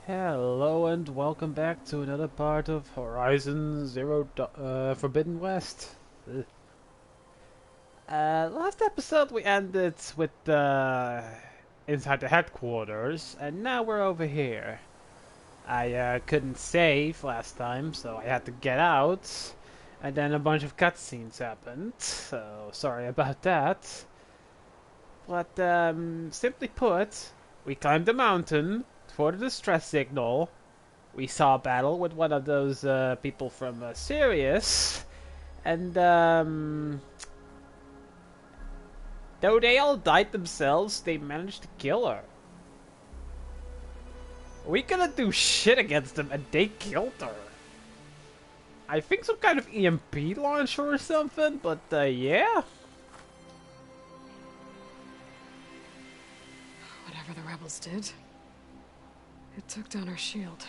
Hello and welcome back to another part of Horizon Forbidden West. Ugh. Last episode we ended with inside the headquarters, and now we're over here. I couldn't save last time, so I had to get out, and then a bunch of cutscenes happened, so sorry about that. But simply put, we climbed the mountain for the distress signal. We saw a battle with one of those people from Sirius, and though they all died themselves, they managed to kill her. We couldn't do shit against them, and they killed her. I think some kind of EMP launcher or something, but yeah. Whatever the rebels did, it took down her shield.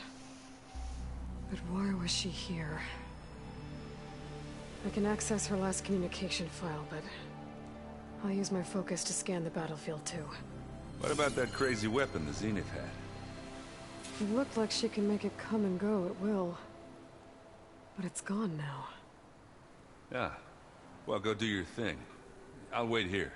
But why was she here? I can access her last communication file, but I'll use my focus to scan the battlefield too. What about that crazy weapon the Zenith had? It looked like she can make it come and go at will. But it's gone now. Yeah. Well, go do your thing. I'll wait here.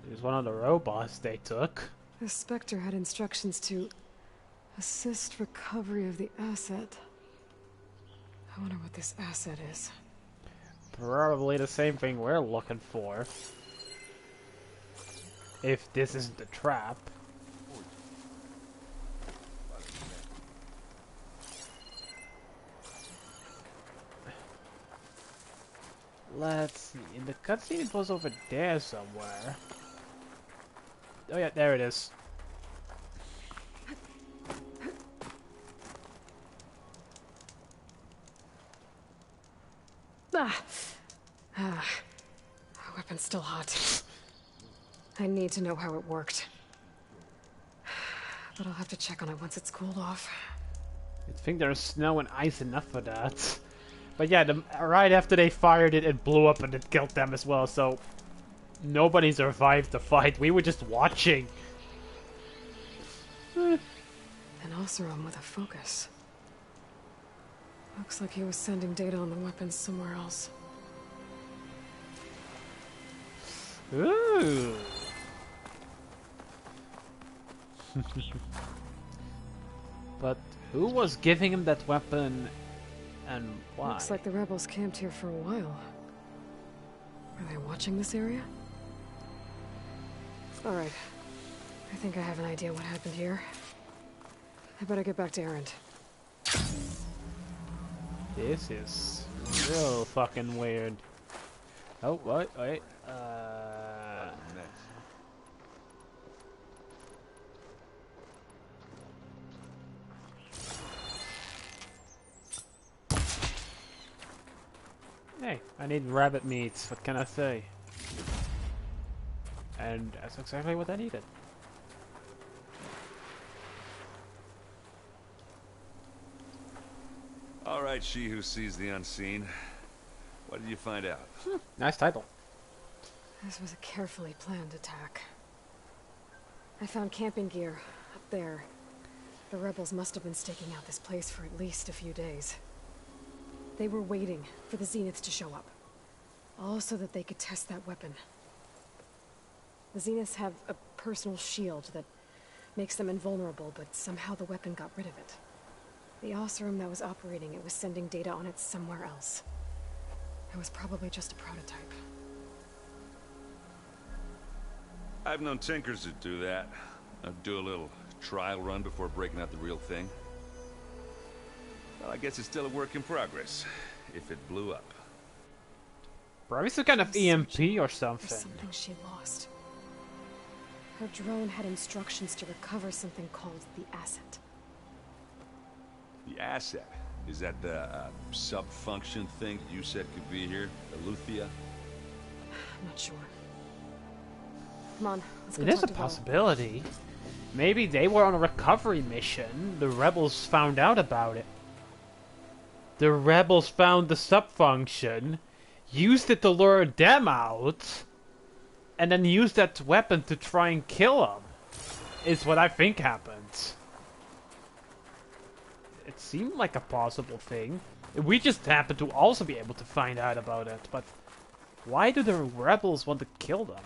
There's one of the robots they took. The Spectre had instructions to assist recovery of the asset. I wonder what this asset is. Probably the same thing we're looking for. If this isn't a trap. Let's see. In the cutscene, it was over there somewhere. Oh yeah, there it is. Ah, the weapon's still hot. I need to know how it worked. But I'll have to check on it once it's cooled off. I think there's snow and ice enough for that. But yeah, right after they fired it, it blew up and it killed them as well, so nobody survived the fight. We were just watching. An Oseram with a focus. Looks like he was sending data on the weapons somewhere else. Ooh. But who was giving him that weapon and why? Looks like the rebels camped here for a while. Are they watching this area? Alright. I think I have an idea what happened here. I better get back to Erend. This is real fucking weird. Oh, what? Wait. Hey, I need rabbit meat. What can I say? And that's exactly what I needed. All right, she who sees the unseen. What did you find out? Nice title. This was a carefully planned attack. I found camping gear up there. The rebels must have been staking out this place for at least a few days. They were waiting for the Zeniths to show up. All so that they could test that weapon. The Zeniths have a personal shield that makes them invulnerable, but somehow the weapon got rid of it. The Oseram that was operating it was sending data on it somewhere else. It was probably just a prototype. I've known tinkers that do that. I'd do a little trial run before breaking out the real thing. Well, I guess it's still a work in progress, if it blew up. Probably some kind of EMP or For something. something she lost. Her drone had instructions to recover something called the asset. The asset? Is that the sub-function thing you said could be here? Eleuthia? I'm not sure. Come on, let's go It is talk a to Val. possibility. Maybe they were on a recovery mission. The rebels found out about it. The rebels found the sub-function, used it to lure them out, and then used that weapon to try and kill them. Is what I think happened. It seemed like a possible thing. We just happen to also be able to find out about it, but why do the rebels want to kill them?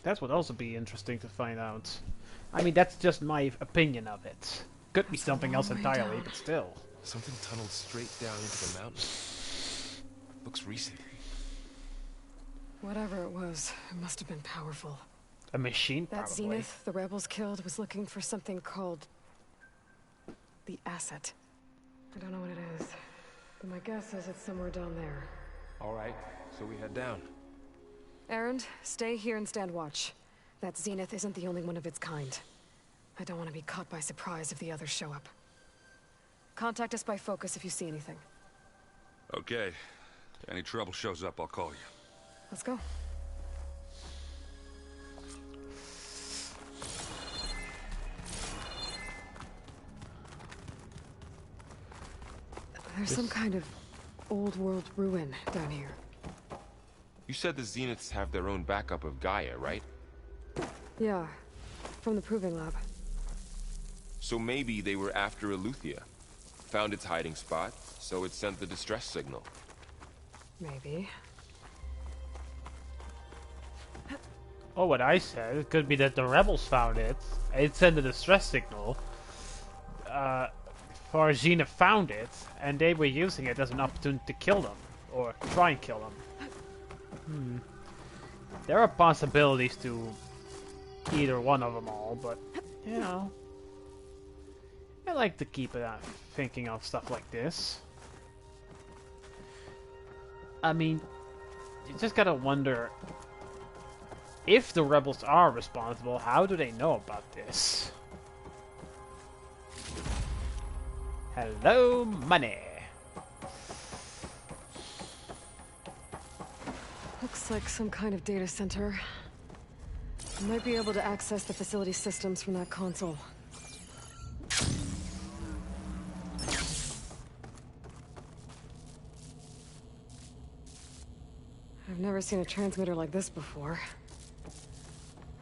That would also be interesting to find out. I mean, that's just my opinion of it. Could be That's a something else long way entirely, down. but still. Something tunneled straight down into the mountain. Looks recent. Whatever it was, it must have been powerful. A machine, That probably. Zenith the rebels killed was looking for something called the asset. I don't know what it is, but my guess is it's somewhere down there. All right, so we head down. Erend, stay here and stand watch. That Zenith isn't the only one of its kind. I don't want to be caught by surprise if the others show up. Contact us by focus if you see anything. Okay. If any trouble shows up, I'll call you. Let's go. There's some kind of old world ruin down here. You said the Zeniths have their own backup of Gaia, right? Yeah, from the Proving Lab. So maybe they were after Eleuthia. Found its hiding spot, so it sent the distress signal. Maybe. Oh, what I said. It could be that the rebels found it. It sent a distress signal. Farzina found it, and they were using it as an opportunity to kill them. Or try and kill them. There are possibilities to either one of them all, but, you know. I like to keep it thinking of stuff like this. I mean, you just gotta wonder, if the rebels are responsible, how do they know about this? Hello, money. Looks like some kind of data center. I might be able to access the facility systems from that console. I've never seen a transmitter like this before.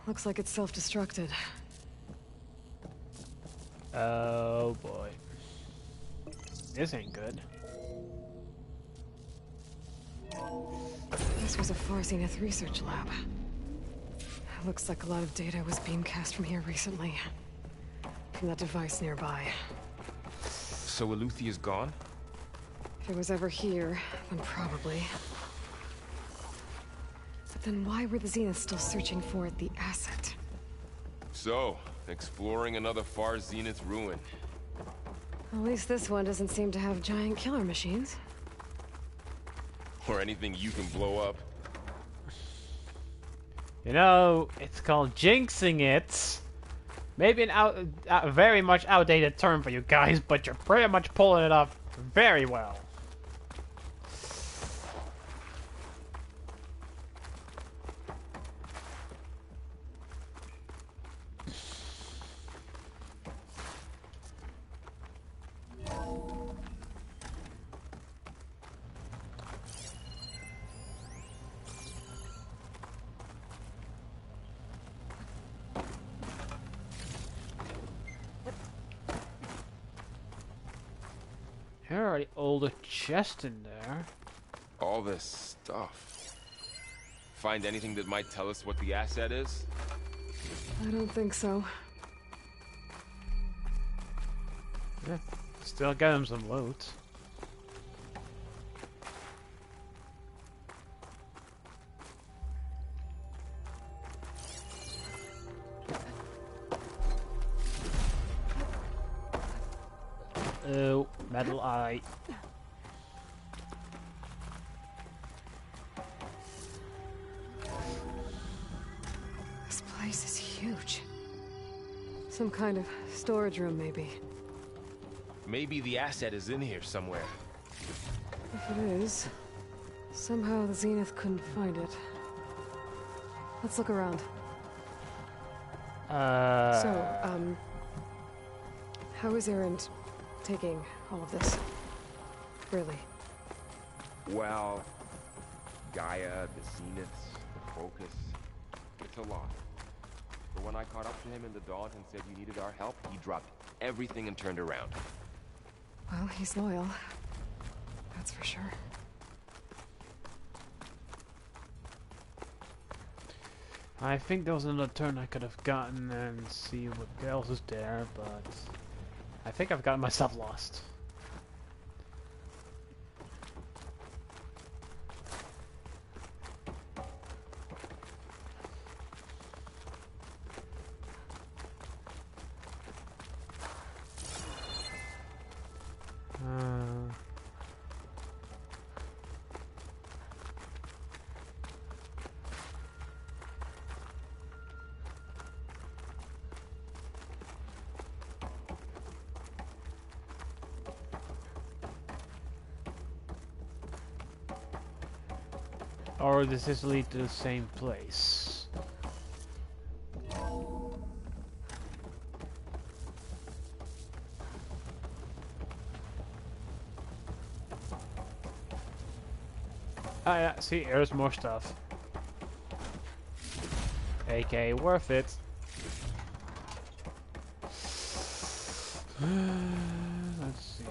Looks like it's self-destructed. Oh boy. This ain't good. This was a Far Zenith research lab. Looks like a lot of data was beamcast from here recently. From that device nearby. So Eleuthia's gone? If it was ever here, then probably. But then why were the Zeniths still searching for the asset? So, exploring another Far Zenith ruin. At least this one doesn't seem to have giant killer machines. Or anything you can blow up. You know, it's called jinxing it. Maybe a very much outdated term for you guys, but you're pretty much pulling it off very well. Here are the older chests in there. All this stuff. Find anything that might tell us what the asset is? I don't think so. Yeah, still got him some loot. Oh, metal eye. This place is huge. Some kind of storage room, maybe. Maybe the asset is in here somewhere. If it is, somehow the Zenith couldn't find it. Let's look around. So, how is Erend taking all of this? Really? Well, Gaia, the Zeniths, the Crocus. It's a lot. But when I caught up to him in the Daunt and said you needed our help, he dropped everything and turned around. Well, he's loyal. That's for sure. I think there was another turn I could have gotten and see what else is there, but I think I've gotten myself lost. Or does this lead to the same place? Ah yeah, see, there's more stuff. AK worth it. Let's see.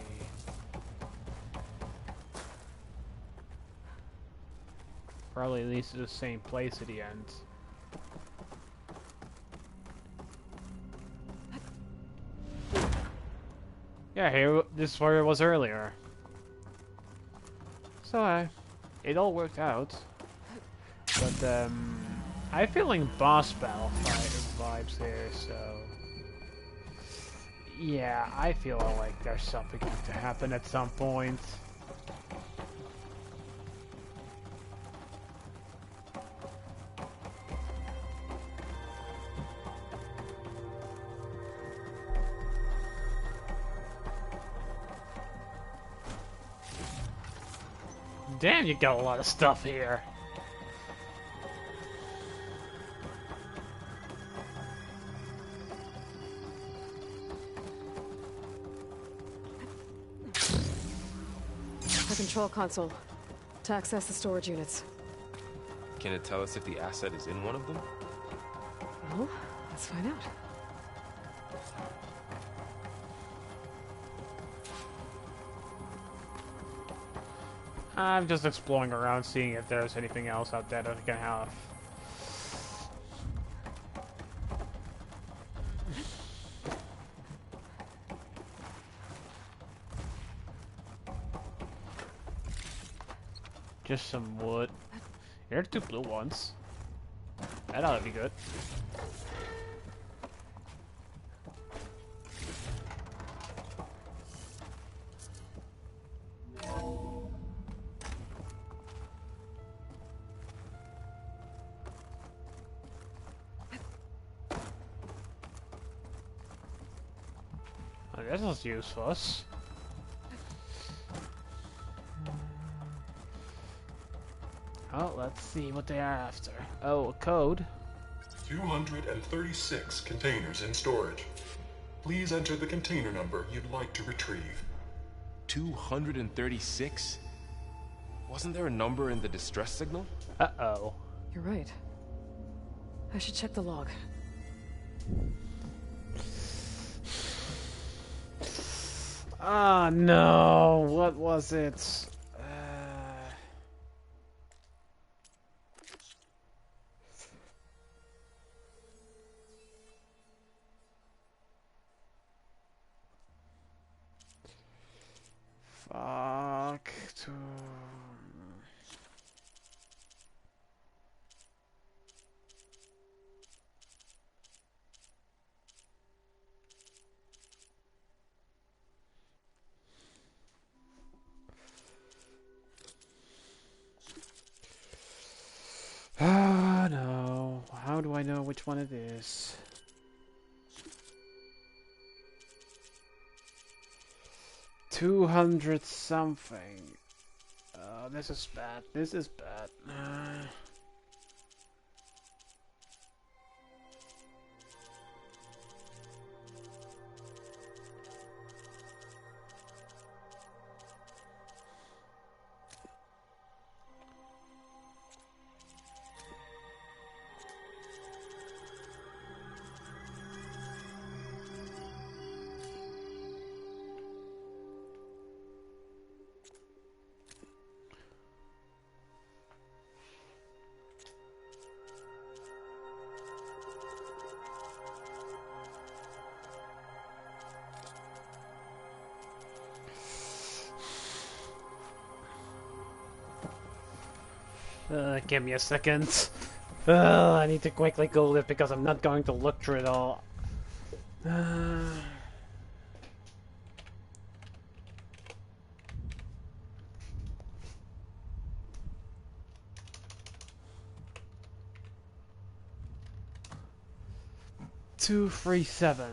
Probably leads to the same place at the end. Yeah, here, this is where it was earlier. So, it all worked out. But, I'm feeling boss battle vibes here, so... Yeah, I feel like there's something going to happen at some point. Damn, you got a lot of stuff here. The control console. To access the storage units. Can it tell us if the asset is in one of them? Well, let's find out. I'm just exploring around, seeing if there's anything else out there that I can have. Just some wood. Here are 2 blue ones. That ought to be good. Oh, this is useless. Oh, let's see what they are after. Oh, a code. 236 containers in storage. Please enter the container number you'd like to retrieve. 236? Wasn't there a number in the distress signal? Uh-oh. You're right. I should check the log. Ah, no. What was it? Fuck. Ah, no. How do I know which one it is? $200 something. Oh, this is bad. This is bad. Give me a second. I need to quickly Google it because I'm not going to look through it all. 237.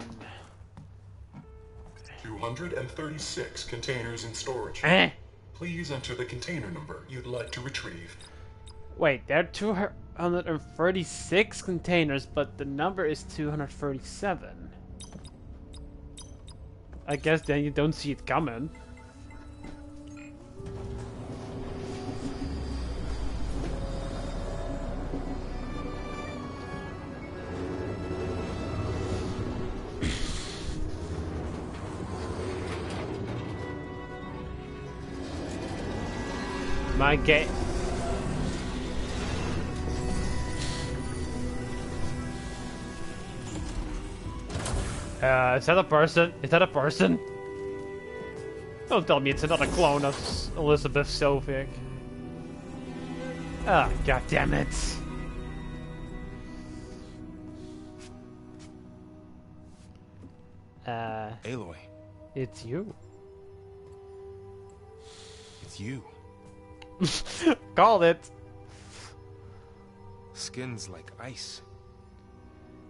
236 containers in storage. Eh? Please enter the container number you'd like to retrieve. Wait, there are 236 containers, but the number is 237. I guess then you don't see it coming. My game. Is that a person? Is that a person? Don't tell me it's another clone of Elizabeth Sovic. Ah, god damn it. Aloy, It's you. it's you. Called it. Skin's like ice.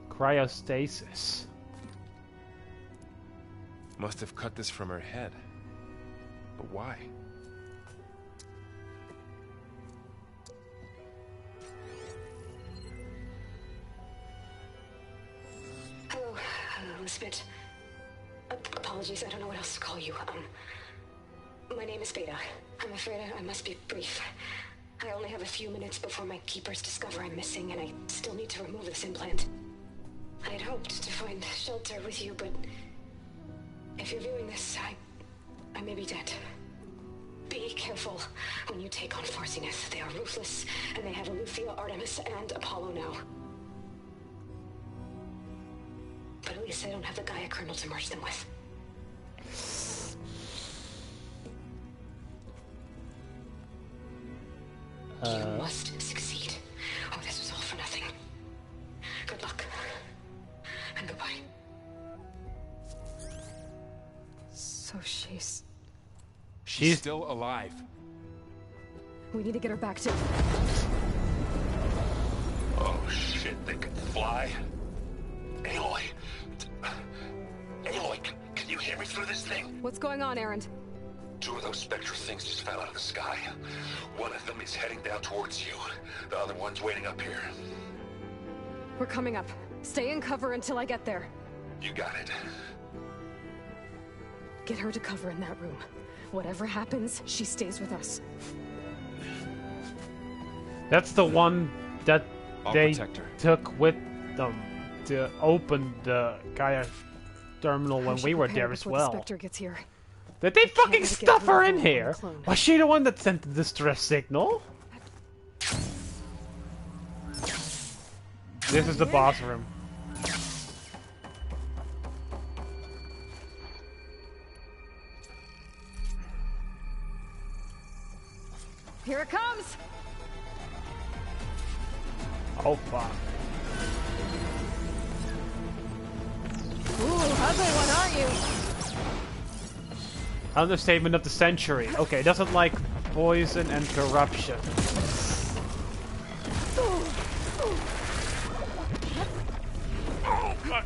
Cryostasis. Must have cut this from her head. But why? Hello, Elizabeth. Apologies, I don't know what else to call you. My name is Beta. I'm afraid I must be brief. I only have a few minutes before my keepers discover I'm missing, and I still need to remove this implant. I had hoped to find shelter with you, but if you're viewing this, I may be dead. Be careful when you take on Farsineth. They are ruthless, and they have Eleuthia, Artemis, and Apollo now. But at least I don't have the Gaia kernel to merge them with. You must succeed, or this was all for nothing. Good luck. And goodbye. So she's She's still alive. We need to get her back to... Oh shit, they can fly? Aloy! Aloy, can you hear me through this thing? What's going on, Erend? Two of those Spectre things just fell out of the sky. One of them is heading down towards you. The other one's waiting up here. We're coming up. Stay in cover until I get there. You got it. Get her to cover in that room. Whatever happens, she stays with us. That's the one that I'll they protect her. took with them to open the Gaia terminal when we were there as The well. Spectre gets here. Did they fucking let it get stuff her in through the here? clone. Was she the one that sent the distress signal? This is the boss room. Here it comes! Oh fuck. Ooh, ugly one, aren't you? Understatement of the century. Okay, doesn't like poison and corruption. Oh fuck.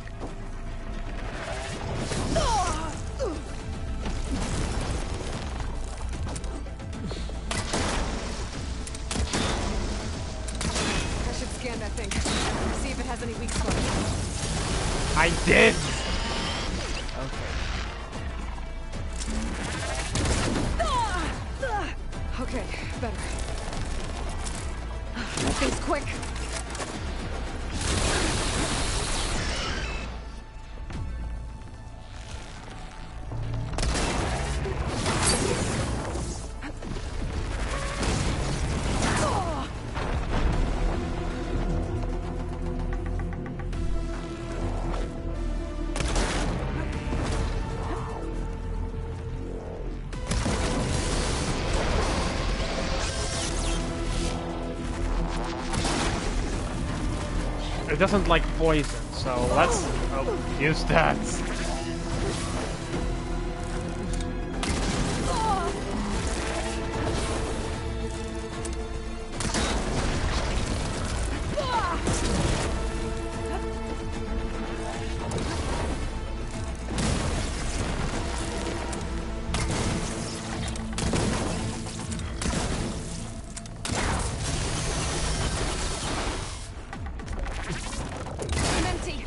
I should scan that thing. See if it has any weak spots. I did. Okay. Okay, better. That thing's quick. It doesn't like poison, so let's use that. I'm empty.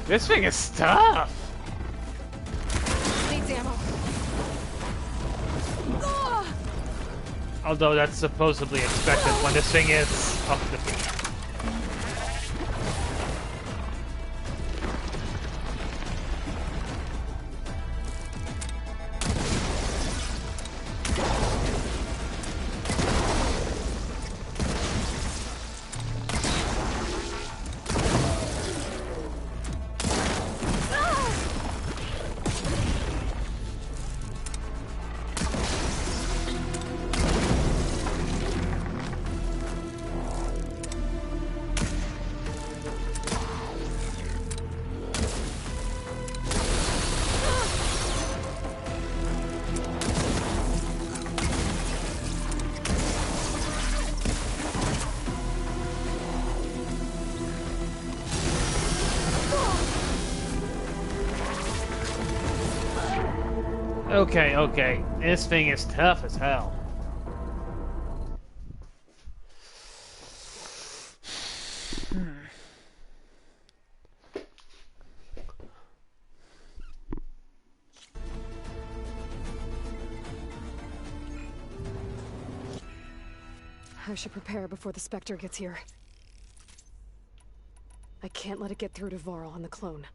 This thing is tough. Needs ammo. Although that's supposedly expected when this thing is up the field. Okay, okay. This thing is tough as hell. I should prepare before the Spectre gets here. I can't let it get through to Varl and the clone.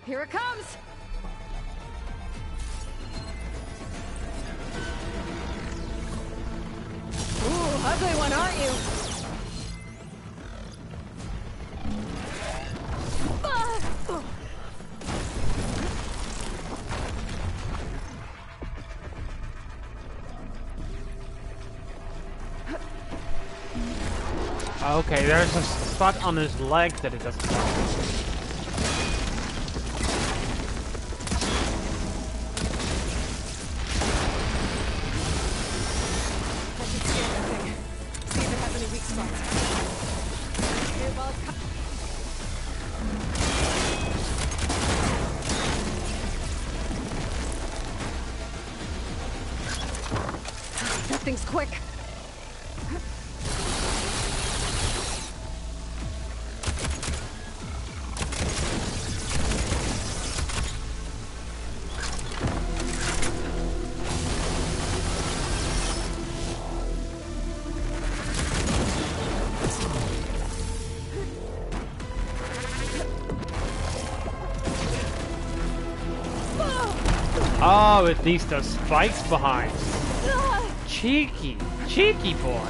Here it comes! Ooh, ugly one, aren't you? Okay, there's a spot on his leg that it doesn't like. That thing's quick. Oh, it needs those spikes behind. Cheeky, cheeky boy.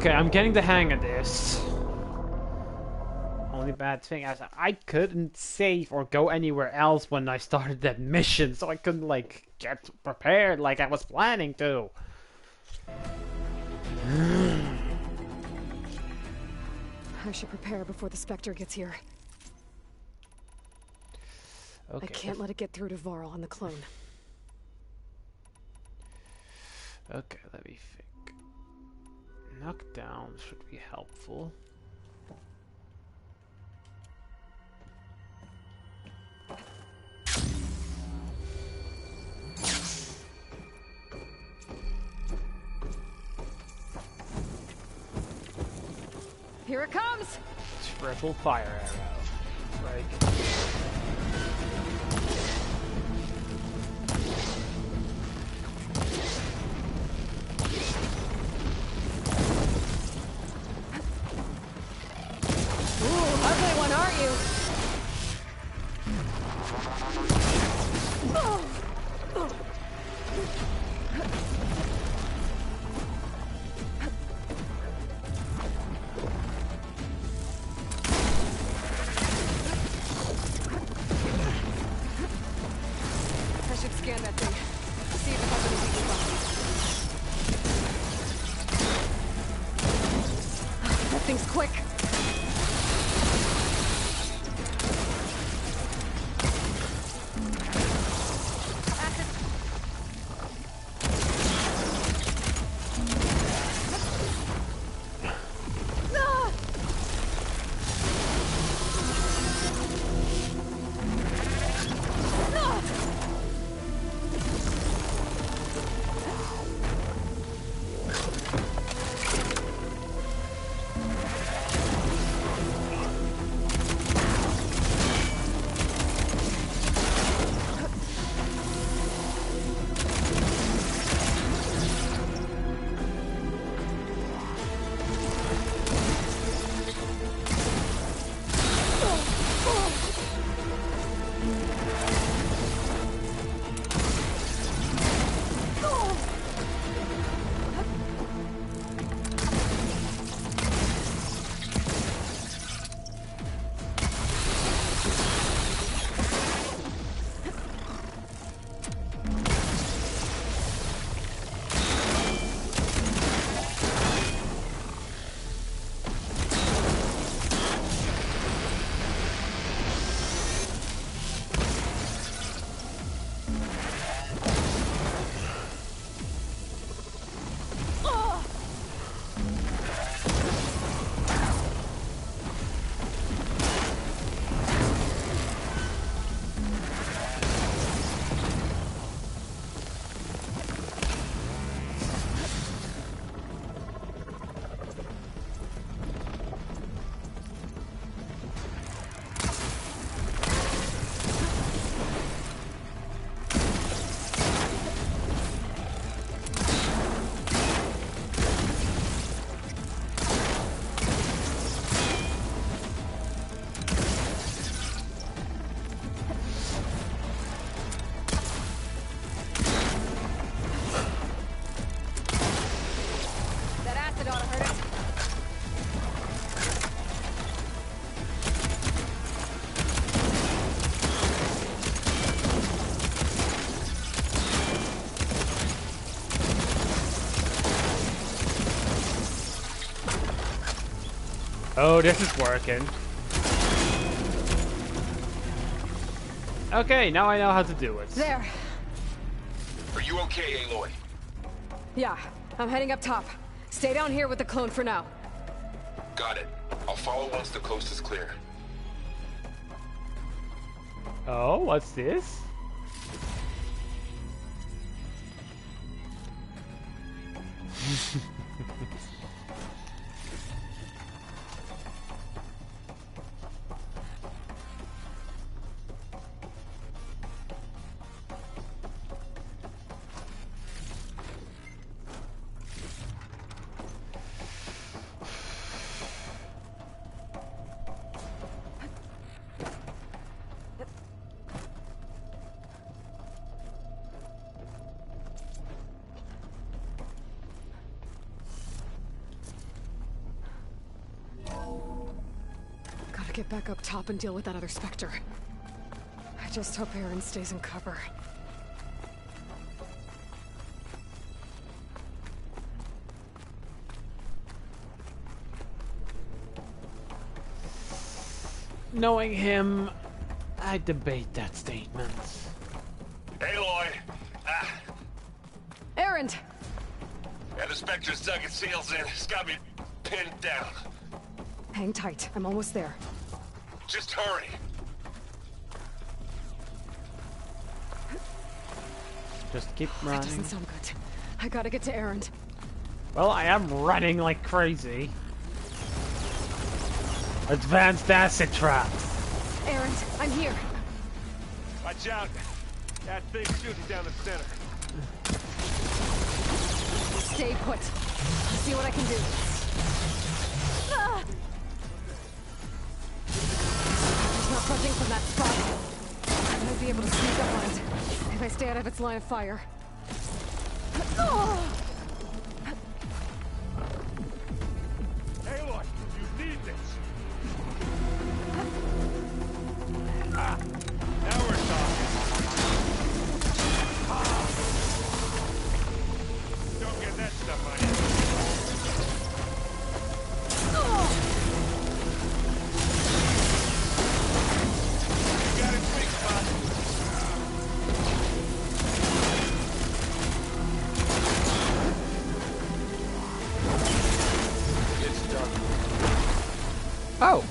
Okay, I'm getting the hang of this. Only bad thing is I couldn't save or go anywhere else when I started that mission, so I couldn't like get prepared like I was planning to. I should prepare before the Spectre gets here. Okay. I can't let it get through to Varl and the clone. Okay, let me think. Knockdown should be helpful. Here it comes! Triple fire arrow. Like. Ooh, ugly one, aren't you? I should scan that thing. See if it has any weakness. That thing's quick. Oh, this is working. Okay, now I know how to do it. There. Are you okay, Aloy? Yeah, I'm heading up top. Stay down here with the clone for now. Got it. I'll follow once the coast is clear. Oh, what's this? get back up top and deal with that other Spectre. I just hope Aaron stays in cover. Knowing him, I debate that statement. Aloy! Aaron! Yeah, the Spectre's dug its heels in. It's got me pinned down. Hang tight. I'm almost there. Just hurry. Just keep That running. doesn't sound good. I gotta get to Aaron. Well, I am running like crazy. Advanced acid traps. Aaron, I'm here. Watch out! That thing's shooting down the center. Stay put. I'll see what I can do. Ah! There's no budging from that spot. I might be able to sneak up on it if I stay out of its line of fire. Ah! Aloy, you need this! Now we're talking. Don't get that stuff on you. You got it quick, spot. It's done. Oh.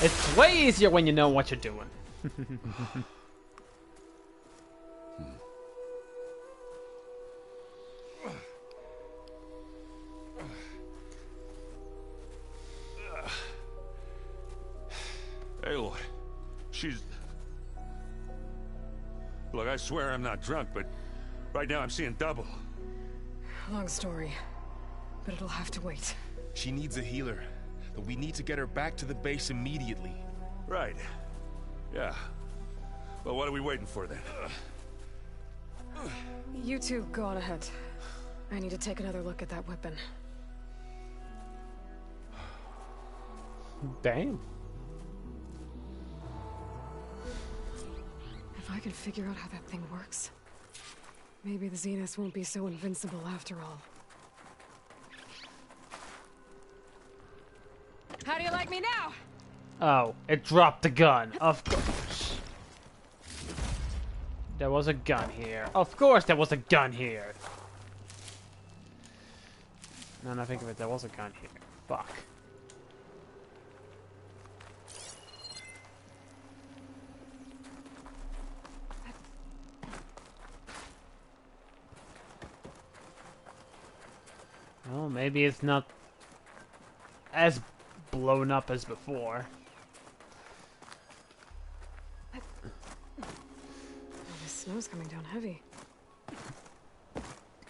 It's way easier when you know what you're doing. Aloy, she's... Look, I swear I'm not drunk, but right now I'm seeing double. Long story, but it'll have to wait. She needs a healer, but we need to get her back to the base immediately. Right. Yeah. Well, what are we waiting for then? You two go on ahead. I need to take another look at that weapon. Damn. If I can figure out how that thing works, maybe the Zeniths won't be so invincible after all. How do you like me now? Oh, it dropped the gun. Of course. There was a gun here. Of course there was a gun here. Now that I think of it, there was a gun here. Fuck. Well, maybe it's not as blown up as before. The snow's coming down heavy.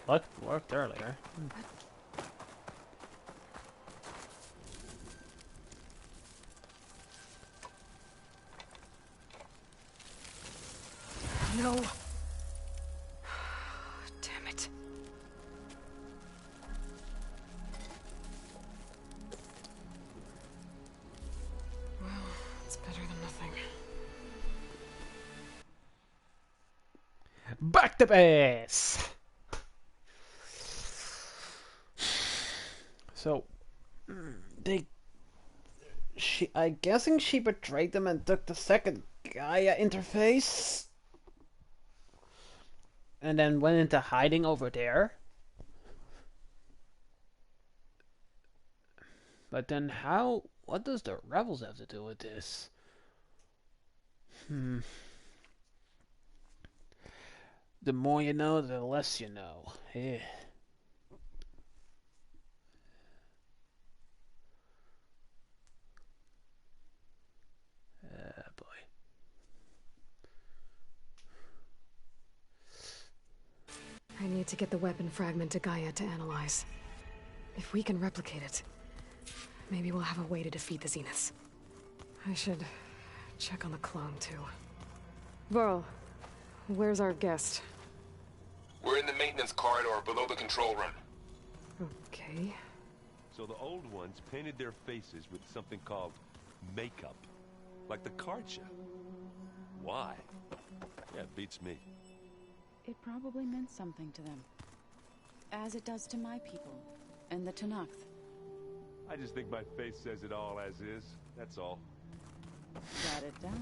Worked earlier. No. Damn it. Well, it's better than nothing. Back to base! So, I'm guessing she betrayed them and took the second Gaia interface? And then went into hiding over there? But then what does the rebels have to do with this? The more you know, the less you know. Yeah. Boy. I need to get the weapon fragment to Gaia to analyze. If we can replicate it, maybe we'll have a way to defeat the Zeniths. I should check on the clone, too. Varl, where's our guest? We're in the maintenance corridor below the control room. Okay. So the old ones painted their faces with something called Makeup. Like the Karcha. Why? Yeah, it beats me. It probably meant something to them. As it does to my people, and the Tenakth. I just think my face says it all as is. That's all. That it does.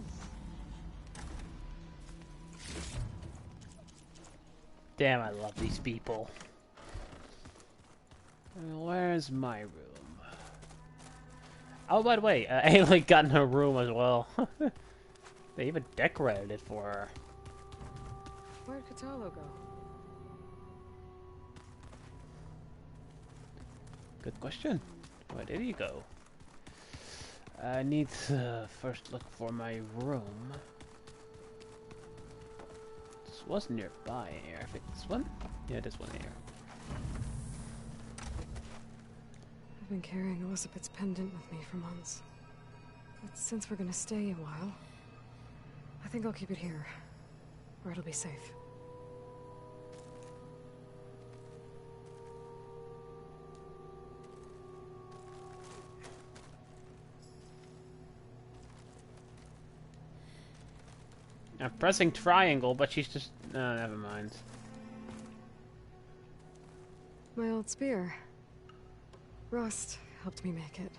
Damn, I love these people. Where's my room? Oh, by the way, Aloy got in her room as well. They even decorated it for her. Where'd Kotallo go? Good question. Where did he go? I need to first look for my room. This was nearby here. I think this one? Yeah, this one here. I've been carrying Elizabeth's pendant with me for months. But since we're gonna stay a while, I think I'll keep it here, where it'll be safe. I'm pressing triangle, but she's just... No, never mind. My old spear. Rust helped me make it.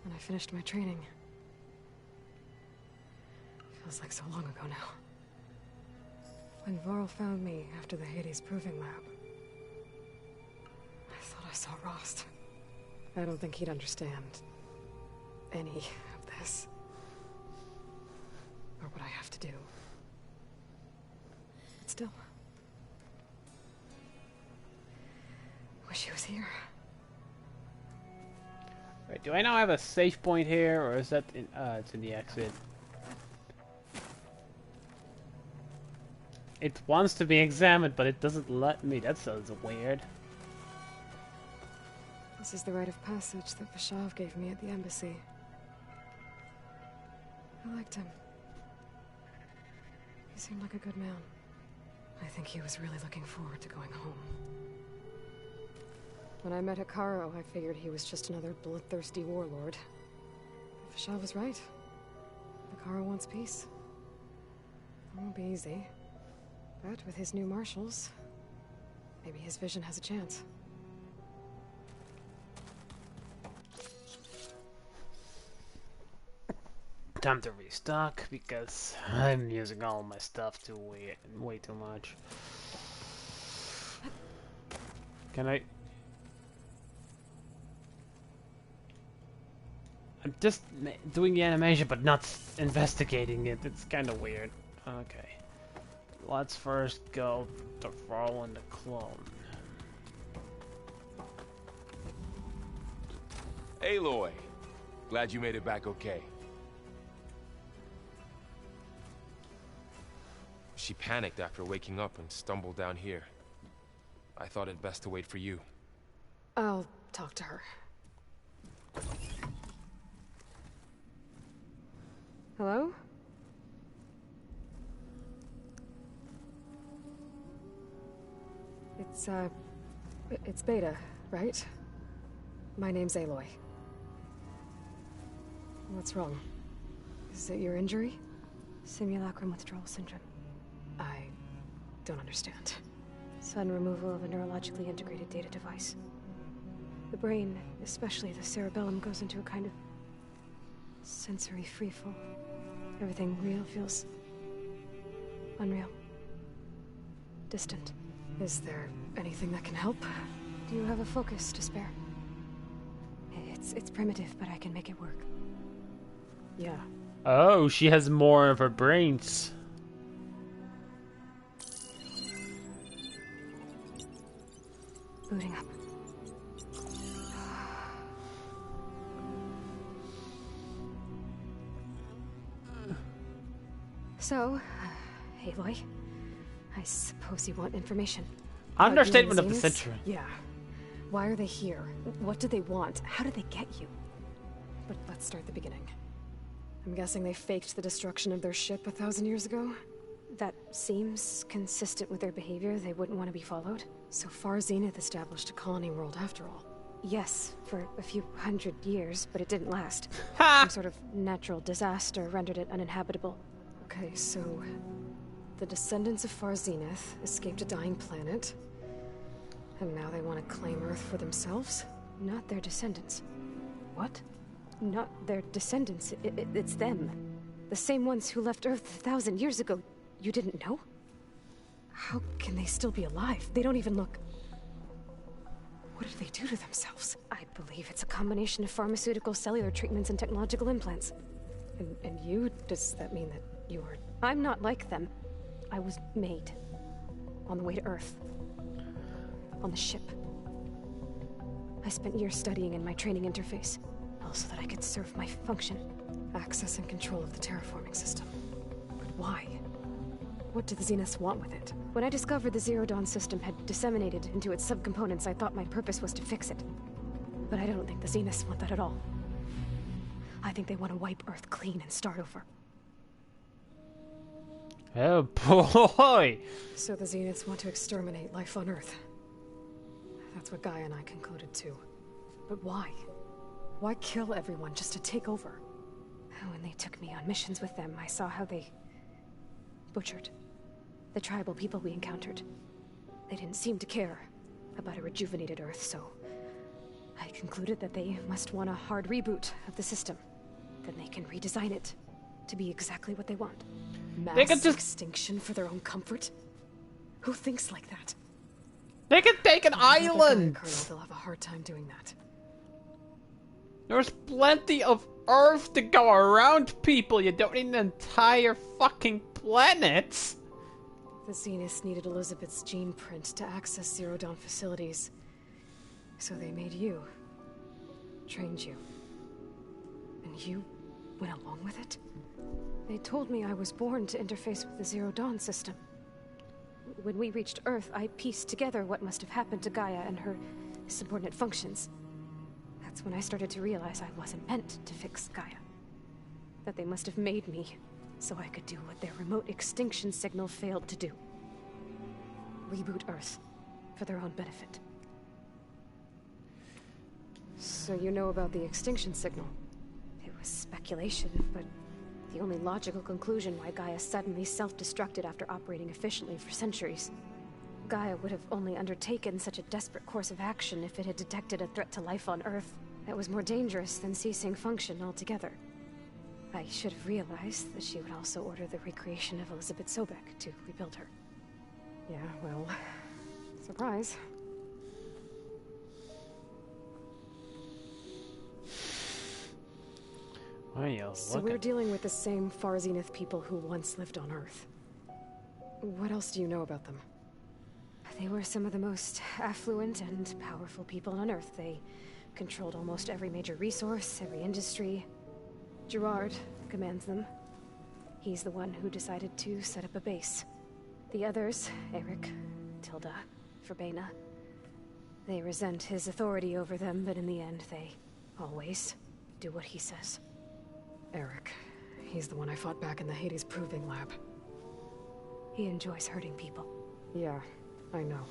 And I finished my training. Feels like so long ago now. When Varl found me after the Hades Proving Lab, I thought I saw Rost. I don't think he'd understand any of this. Or what I have to do. But still. Wish he was here. Wait, do I now have a safe point here, or is that in... it's in the exit. It wants to be examined, but it doesn't let me. That sounds weird. This is the rite of passage that Vashav gave me at the embassy. I liked him. He seemed like a good man. I think he was really looking forward to going home. When I met Hekarro, I figured he was just another bloodthirsty warlord. But Vashav was right. Hekarro wants peace. It won't be easy. But with his new marshals, maybe his vision has a chance. Time to restock, because I'm using all my stuff to way too much. Can I... I'm just doing the animation, but not investigating it. It's kind of weird. Okay. Let's first go to Varl and the clone. Aloy! Glad you made it back okay. She panicked after waking up and stumbled down here. I thought it best to wait for you. I'll talk to her. Hello? It's Beta, right? My name's Aloy. What's wrong? Is it your injury? Simulacrum withdrawal syndrome. I don't understand. Sudden removal of a neurologically integrated data device. The brain, especially the cerebellum, goes into a kind of sensory freefall. Everything real feels unreal. Distant. Is there anything that can help? Do you have a focus to spare? It's primitive, but I can make it work. Yeah. Oh, she has more of her brains. Booting up. So, Aloy, I suppose you want information. Understatement of the Zenith? century. Yeah. Why are they here? What do they want? How did they get you? But let's start at the beginning. I'm guessing they faked the destruction of their ship 1,000 years ago? That seems consistent with their behavior. They wouldn't want to be followed. So far, Zenith established a colony world after all. Yes, for a few hundred years, but it didn't last. Ha! Some sort of natural disaster rendered it uninhabitable. Okay, so the descendants of Far Zenith escaped a dying planet, and now they want to claim Earth for themselves? Not their descendants. What? Not their descendants. It's them. The same ones who left Earth 1,000 years ago. You didn't know? How can they still be alive? They don't even look... What did they do to themselves? I believe it's a combination of pharmaceutical, cellular treatments, and technological implants. And you? Does that mean that you are... I'm not like them. I was made. On the way to Earth. On the ship. I spent years studying in my training interface. All so that I could serve my function. Access and control of the terraforming system. But why? What do the Zeniths want with it? When I discovered the Zero Dawn system had disseminated into its subcomponents, I thought my purpose was to fix it. But I don't think the Zeniths want that at all. I think they want to wipe Earth clean and start over. Oh boy! So the Zeniths want to exterminate life on Earth. That's what Gaia and I concluded too. But why? Why kill everyone just to take over? When they took me on missions with them, I saw how they... butchered the tribal people we encountered. They didn't seem to care about a rejuvenated Earth, so I concluded that they must want a hard reboot of the system. Then they can redesign it to be exactly what they want. Mass extinction for their own comfort? Who thinks like that? They could take an island! They'll have a hard time doing that. There's plenty of Earth to go around, people. You don't need an entire fucking planet. The Zeniths needed Elizabeth's gene print to access Zero Dawn facilities. So they made you. Trained you. And you went along with it? They told me I was born to interface with the Zero Dawn system. When we reached Earth, I pieced together what must have happened to Gaia and her subordinate functions. That's when I started to realize I wasn't meant to fix Gaia. That they must have made me so I could do what their remote extinction signal failed to do. Reboot Earth for their own benefit. So you know about the extinction signal? It was speculation, but the only logical conclusion why Gaia suddenly self-destructed after operating efficiently for centuries. Gaia would have only undertaken such a desperate course of action if it had detected a threat to life on Earth that was more dangerous than ceasing function altogether. I should have realized that she would also order the recreation of Elizabeth Sobek to rebuild her. Yeah, well... surprise. So we're dealing with the same Far Zenith people who once lived on Earth. What else do you know about them? They were some of the most affluent and powerful people on Earth. They controlled almost every major resource, every industry. Gerard commands them. He's the one who decided to set up a base. The others, Eric, Tilda, Verbena, they resent his authority over them, but in the end, they always do what he says. Eric. He's the one I fought back in the Hades Proving Lab. He enjoys hurting people. Yeah, I know.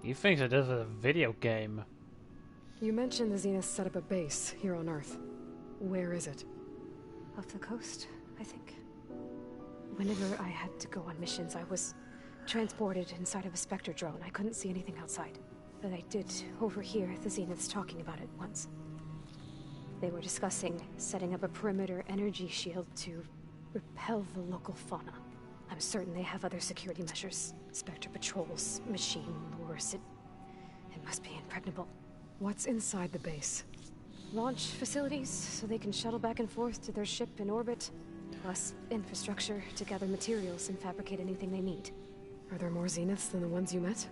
He thinks it is a video game. You mentioned the Zeniths set up a base here on Earth. Where is it? Off the coast, I think. Whenever I had to go on missions, I was transported inside of a Spectre drone. I couldn't see anything outside. But I did overhear the Zeniths talking about it once. They were discussing setting up a perimeter energy shield to repel the local fauna. I'm certain they have other security measures. Spectre patrols, machine lures. It must be impregnable. What's inside the base? Launch facilities, so they can shuttle back and forth to their ship in orbit. Plus infrastructure to gather materials and fabricate anything they need. Are there more Zeniths than the ones you met?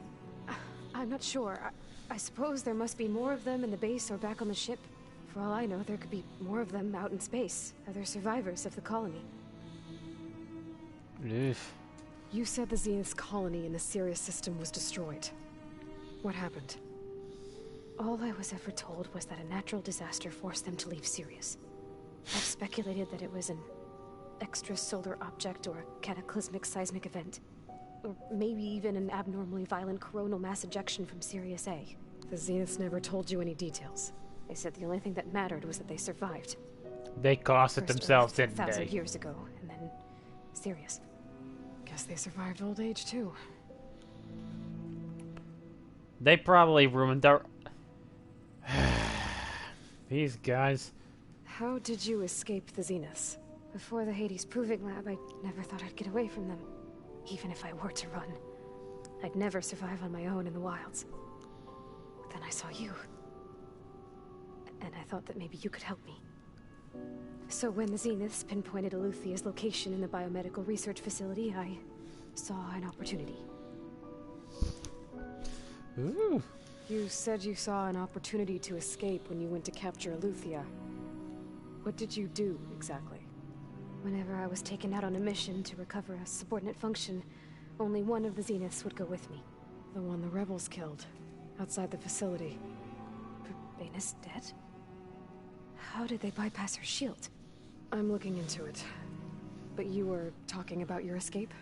I'm not sure. I suppose there must be more of them in the base or back on the ship. For all I know, there could be more of them out in space. Other survivors of the colony. Oof. You said the Zenith's colony in the Sirius system was destroyed. What happened? All I was ever told was that a natural disaster forced them to leave Sirius. I've speculated that it was an extrasolar object or a cataclysmic seismic event. Or maybe even an abnormally violent coronal mass ejection from Sirius A. The Zeniths never told you any details. They said the only thing that mattered was that they survived. They caused it First themselves, Earth, didn't 1,000 they? years ago, and then Sirius. Guess they survived old age, too. They probably ruined their... These guys. How did you escape the Zeniths? Before the Hades Proving Lab, I never thought I'd get away from them. Even if I were to run. I'd never survive on my own in the wilds. But then I saw you. And I thought that maybe you could help me. So when the Zeniths pinpointed Eluthia's location in the biomedical research facility, I saw an opportunity. Ooh. You said you saw an opportunity to escape when you went to capture Eluthia. What did you do, exactly? Whenever I was taken out on a mission to recover a subordinate function, only one of the Zeniths would go with me. The one the rebels killed, outside the facility. Baina's dead? How did they bypass her shield? I'm looking into it. But you were talking about your escape?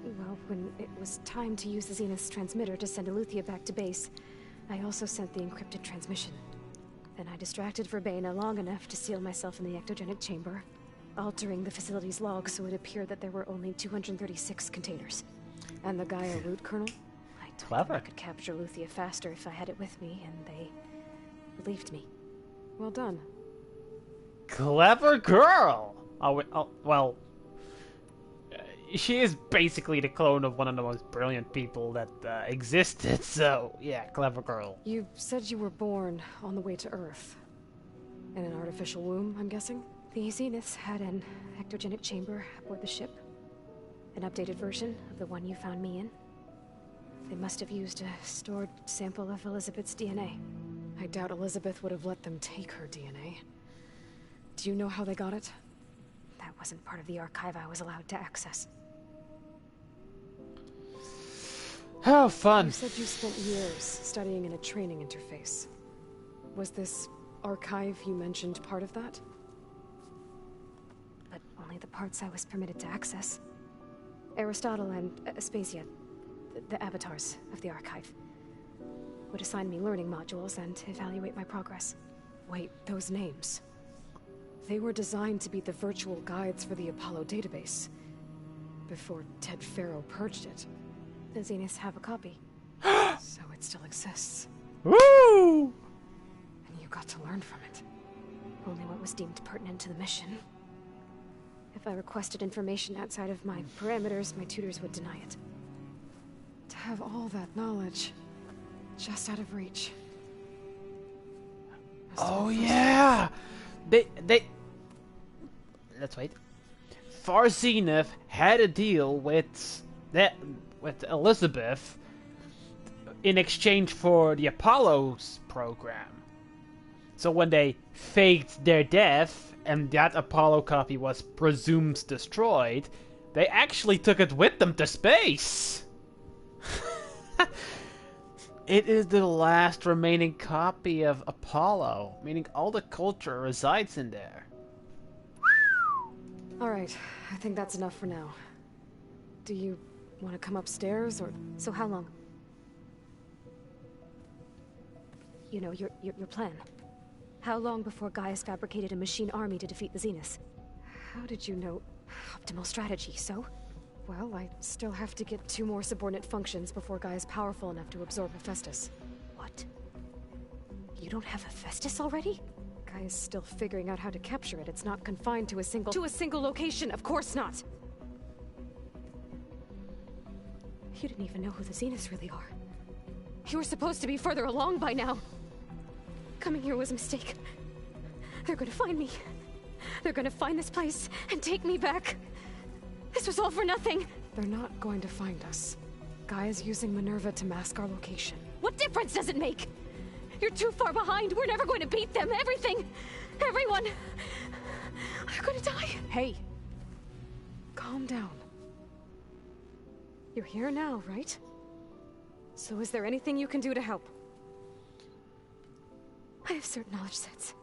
Well, when it was time to use the Zenith's transmitter to send Eluthia back to base, I also sent the encrypted transmission. Then I distracted Verbena long enough to seal myself in the ectogenic chamber, altering the facility's log so it appeared that there were only 236 containers. And the Gaia root kernel? I told Clever. them I could capture Eluthia faster if I had it with me, and they believed me. Well done. Clever girl! Well... She is basically the clone of one of the most brilliant people that existed, so yeah, clever girl. You said you were born on the way to Earth. In an artificial womb, I'm guessing? The Zeniths had an ectogenic chamber aboard the ship. An updated version of the one you found me in. They must have used a stored sample of Elizabeth's DNA. I doubt Elizabeth would have let them take her DNA. Do you know how they got it? That wasn't part of the archive I was allowed to access. How fun! You said you spent years studying in a training interface. Was this archive you mentioned part of that? But only the parts I was permitted to access. Aristotle and Aspasia, the avatars of the archive, would assign me learning modules and evaluate my progress. Wait, those names. They were designed to be the virtual guides for the Apollo database. Before Ted Faro purged it. The Zeniths have a copy. So it still exists. Woo! And you got to learn from it. Only what was deemed pertinent to the mission. If I requested information outside of my parameters, my tutors would deny it. To have all that knowledge, just out of reach. Oh yeah! They... Let's wait. Far Zenith had a deal with Elizabeth in exchange for the Apollo's program. So when they faked their death and that Apollo copy was presumed destroyed, they actually took it with them to space. It is the last remaining copy of Apollo, meaning all the culture resides in there. Alright, I think that's enough for now. Do you want to come upstairs, or...? So how long? You know, your plan. How long before Gaius fabricated a machine army to defeat the Zeniths? How did you know? Optimal strategy, so? Well, I still have to get 2 more subordinate functions before Guy is powerful enough to absorb Hephaestus. What? You don't have Hephaestus already? Guy is still figuring out how to capture it. It's not confined to a single... To a single location, of course not! You didn't even know who the Zeniths really are. You were supposed to be further along by now. Coming here was a mistake. They're gonna find me. They're gonna find this place and take me back. This was all for nothing. They're not going to find us. Guy is using Minerva to mask our location. What difference does it make? You're too far behind. We're never going to beat them. Everything. Everyone. They're gonna die. Hey. Calm down. You're here now, right? So is there anything you can do to help? I have certain knowledge sets.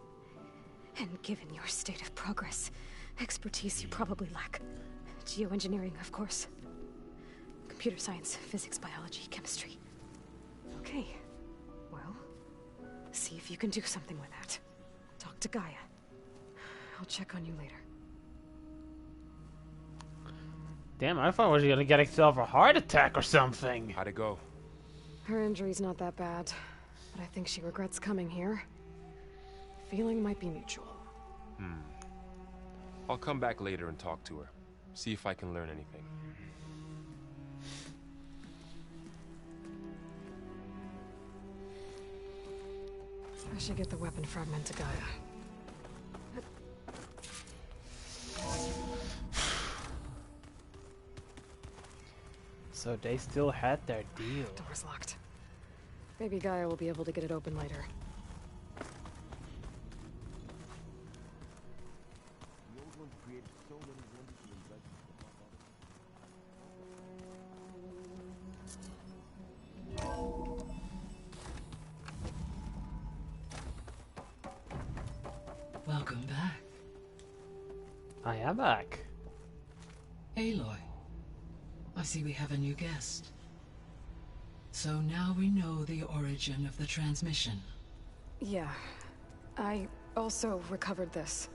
And given your state of progress, expertise you probably lack. Geoengineering, of course. computer science, physics, biology, chemistry. Okay. Well, see if you can do something with that. Talk to Gaia. I'll check on you later. Damn, I thought she was gonna get herself a heart attack or something. How'd it go? Her injury's not that bad, but I think she regrets coming here. Feeling might be mutual. I'll come back later and talk to her. See if I can learn anything. I should get the weapon fragment to Gaia. So they still had their deal. Door's locked. Maybe Gaia will be able to get it open later. Welcome back. I am back. Aloy, I see we have a new guest. So now we know the origin of the transmission. Yeah. I also recovered this.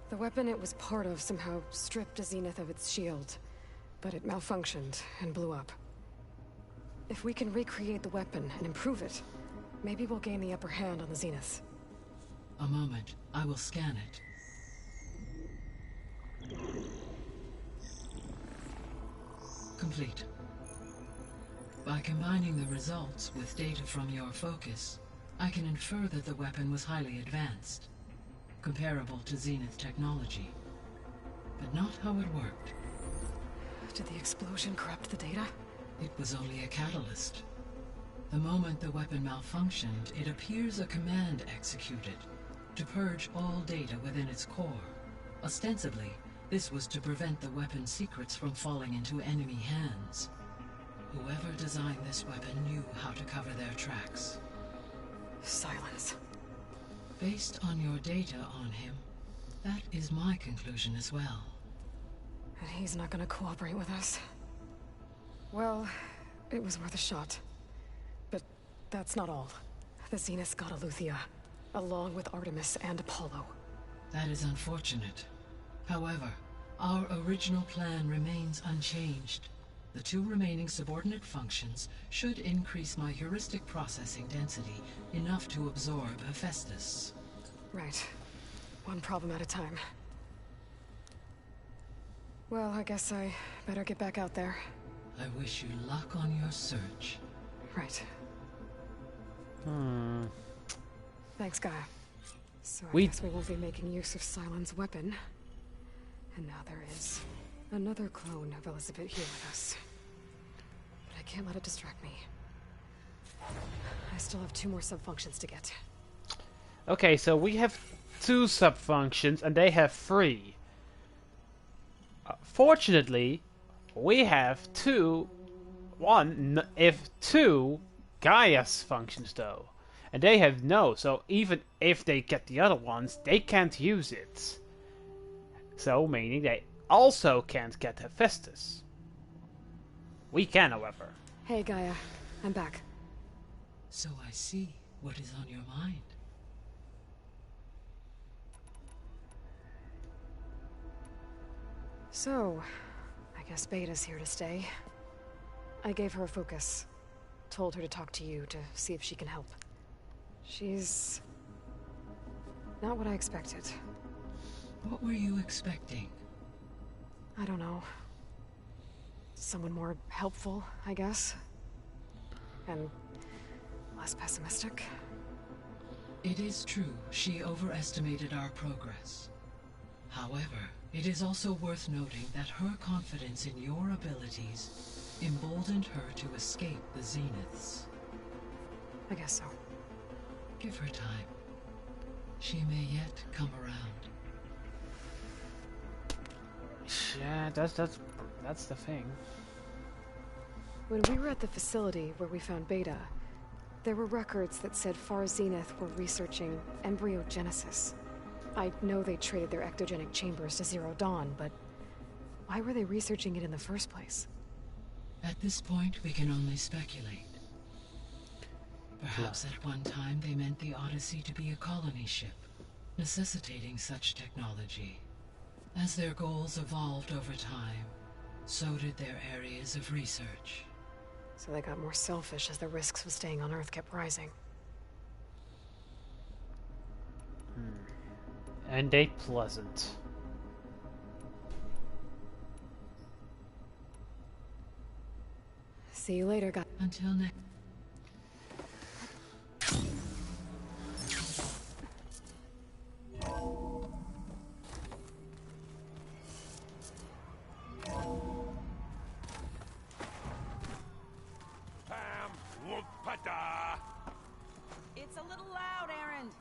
The weapon it was part of somehow stripped a Zenith of its shield, but it malfunctioned and blew up. If we can recreate the weapon and improve it, maybe we'll gain the upper hand on the Zeniths. A moment, I will scan it. Complete. By combining the results with data from your focus, I can infer that the weapon was highly advanced, comparable to Zenith technology, but not how it worked. Did the explosion corrupt the data? It was only a catalyst. The moment the weapon malfunctioned, it appears a command executed to purge all data within its core. Ostensibly, this was to prevent the weapon's secrets from falling into enemy hands. Whoever designed this weapon knew how to cover their tracks. Silence. Based on your data on him, that is my conclusion as well. And he's not gonna cooperate with us. Well, it was worth a shot. But that's not all. The Zeniths got Aletheia, along with Artemis and Apollo. That is unfortunate. However, our original plan remains unchanged. The 2 remaining subordinate functions should increase my heuristic processing density enough to absorb Hephaestus. Right. One problem at a time. Well, I guess I better get back out there. I wish you luck on your search. Right. Thanks, Gaia. So I guess we won't be making use of Sylens' weapon. And now there is another clone of Elizabeth here with us. But I can't let it distract me. I still have 2 more sub-functions to get. Okay, so we have 2 sub-functions and they have 3. Fortunately, we have 2 Gaia's functions though. And they have no, so even if they get the other ones, they can't use it. So, meaning they also can't get Hephaestus. We can, however. Hey, Gaia. I'm back. So I see what is on your mind. So, I guess Beta's here to stay. I gave her a focus. Told her to talk to you to see if she can help. She's not what I expected. What were you expecting? I don't know. Someone more helpful, I guess. And less pessimistic. It is true, she overestimated our progress. However, it is also worth noting that her confidence in your abilities emboldened her to escape the Zeniths. I guess so. Give her time. She may yet come around. Yeah, that's the thing. When we were at the facility where we found Beta, there were records that said Far Zenith were researching embryogenesis. I know they traded their ectogenic chambers to Zero Dawn, but why were they researching it in the first place? At this point, we can only speculate. Perhaps at one time they meant the Odyssey to be a colony ship, necessitating such technology. As their goals evolved over time, so did their areas of research. So they got more selfish as the risks of staying on Earth kept rising. And ain't pleasant. See you later, guys. Until next. It's a little loud, Erend.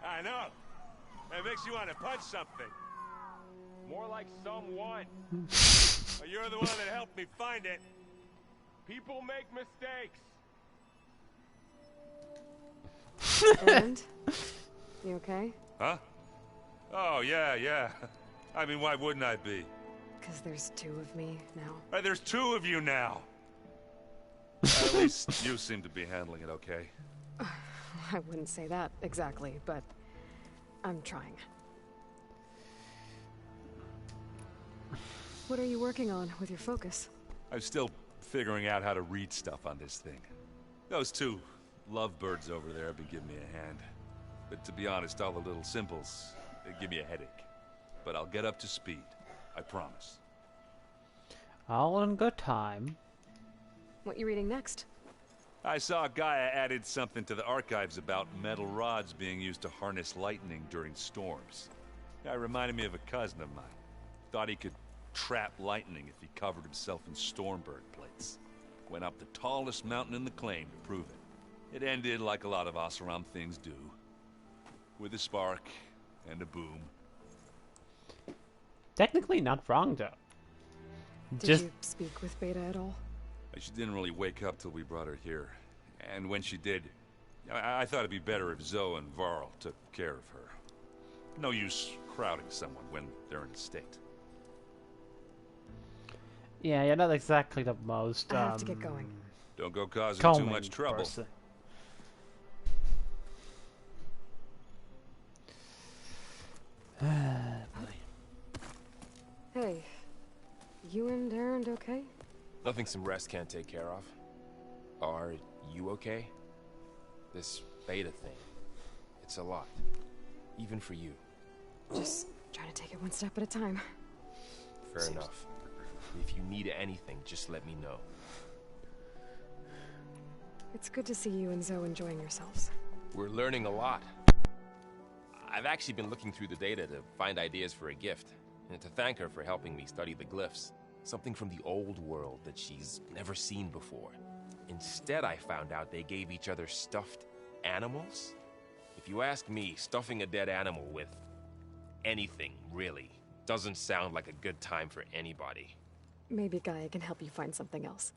I know. It makes you want to punch something. More like someone. Well, you're the one that helped me find it. People make mistakes. And? You okay? Huh? Oh, yeah. I mean, why wouldn't I be? Because there's two of me now. There's two of you now. At least you seem to be handling it okay. I wouldn't say that exactly, but I'm trying. What are you working on with your focus? I'm still figuring out how to read stuff on this thing. Those two lovebirds over there have been giving me a hand. But to be honest, all the little symbols, they give me a headache. But I'll get up to speed. I promise. All in good time. What you reading next? I saw Gaia added something to the archives about metal rods being used to harness lightning during storms. That reminded me of a cousin of mine. Thought he could trap lightning if he covered himself in Stormbird plates. Went up the tallest mountain in the claim to prove it. It ended like a lot of Oseram things do. With a spark and a boom. Technically not wrong, though. Did you speak with Beta at all? She didn't really wake up till we brought her here. And when she did, I thought it'd be better if Zoe and Varl took care of her. No use crowding someone when they're in a state. Yeah, you're not exactly the most, I have to get going. Don't go causing too much trouble. Person. Hey, you and Erend okay? Nothing some rest can't take care of. Are you okay? This beta thing, it's a lot. Even for you. Just trying to take it one step at a time. Fair enough. If you need anything, just let me know. It's good to see you and Zoe enjoying yourselves. We're learning a lot. I've actually been looking through the data to find ideas for a gift, and to thank her for helping me study the glyphs. Something from the old world that she's never seen before. Instead, I found out they gave each other stuffed animals. If you ask me, stuffing a dead animal with anything, really, doesn't sound like a good time for anybody. Maybe Gaia can help you find something else.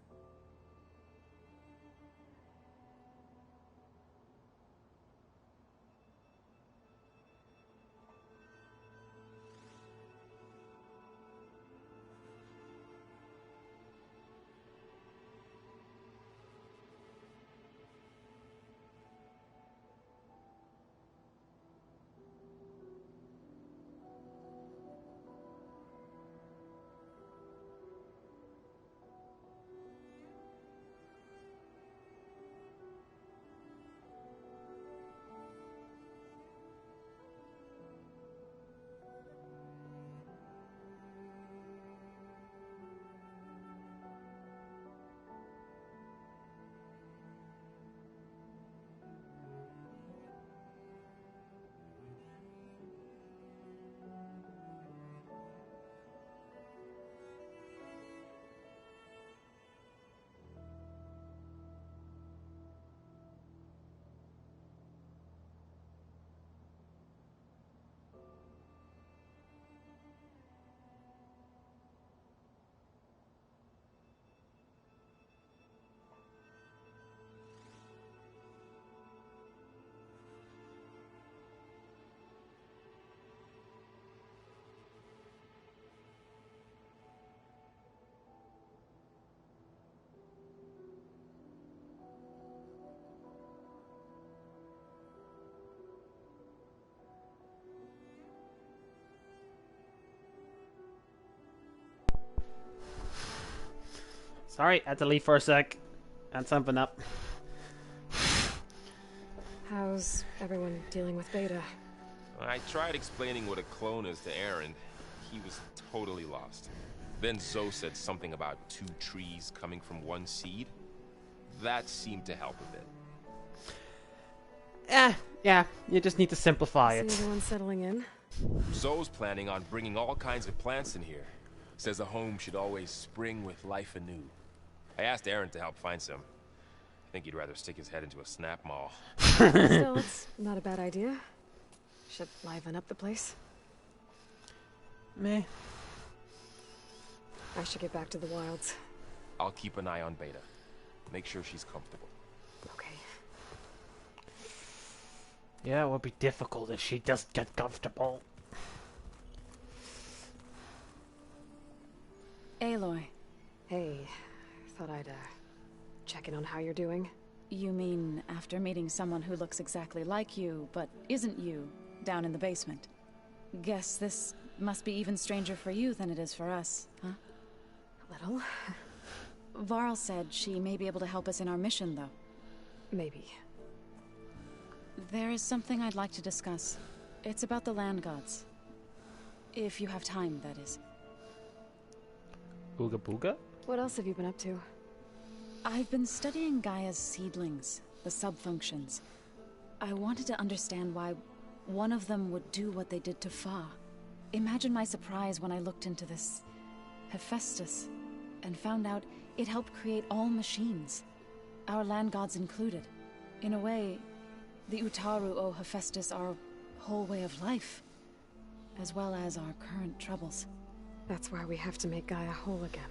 Sorry, I had to leave for a sec. Had something up. How's everyone dealing with Beta? I tried explaining what a clone is to Aaron. He was totally lost. Then Zoe said something about 2 trees coming from 1 seed. That seemed to help a bit. Yeah, you just need to simplify it. See everyone settling in? Zoe's planning on bringing all kinds of plants in here. Says a home should always spring with life anew. I asked Aaron to help find some. I think he'd rather stick his head into a snap mall. Still, it's not a bad idea. Should liven up the place. Meh. I should get back to the wilds. I'll keep an eye on Beta. Make sure she's comfortable. Okay. Yeah, it would be difficult if she doesn't get comfortable. Aloy. Hey, thought I'd check in on how you're doing. You mean after meeting someone who looks exactly like you, but isn't you, down in the basement? Guess this must be even stranger for you than it is for us, huh? A little. Varl said she may be able to help us in our mission, though. Maybe. There is something I'd like to discuss. It's about the land gods. If you have time, that is. Booga booga? What else have you been up to? I've been studying Gaia's seedlings, the subfunctions. I wanted to understand why one of them would do what they did to Fa. Imagine my surprise when I looked into this Hephaestus and found out it helped create all machines, our land gods included. In a way, the Utaru owe Hephaestus our whole way of life, as well as our current troubles. That's why we have to make Gaia whole again.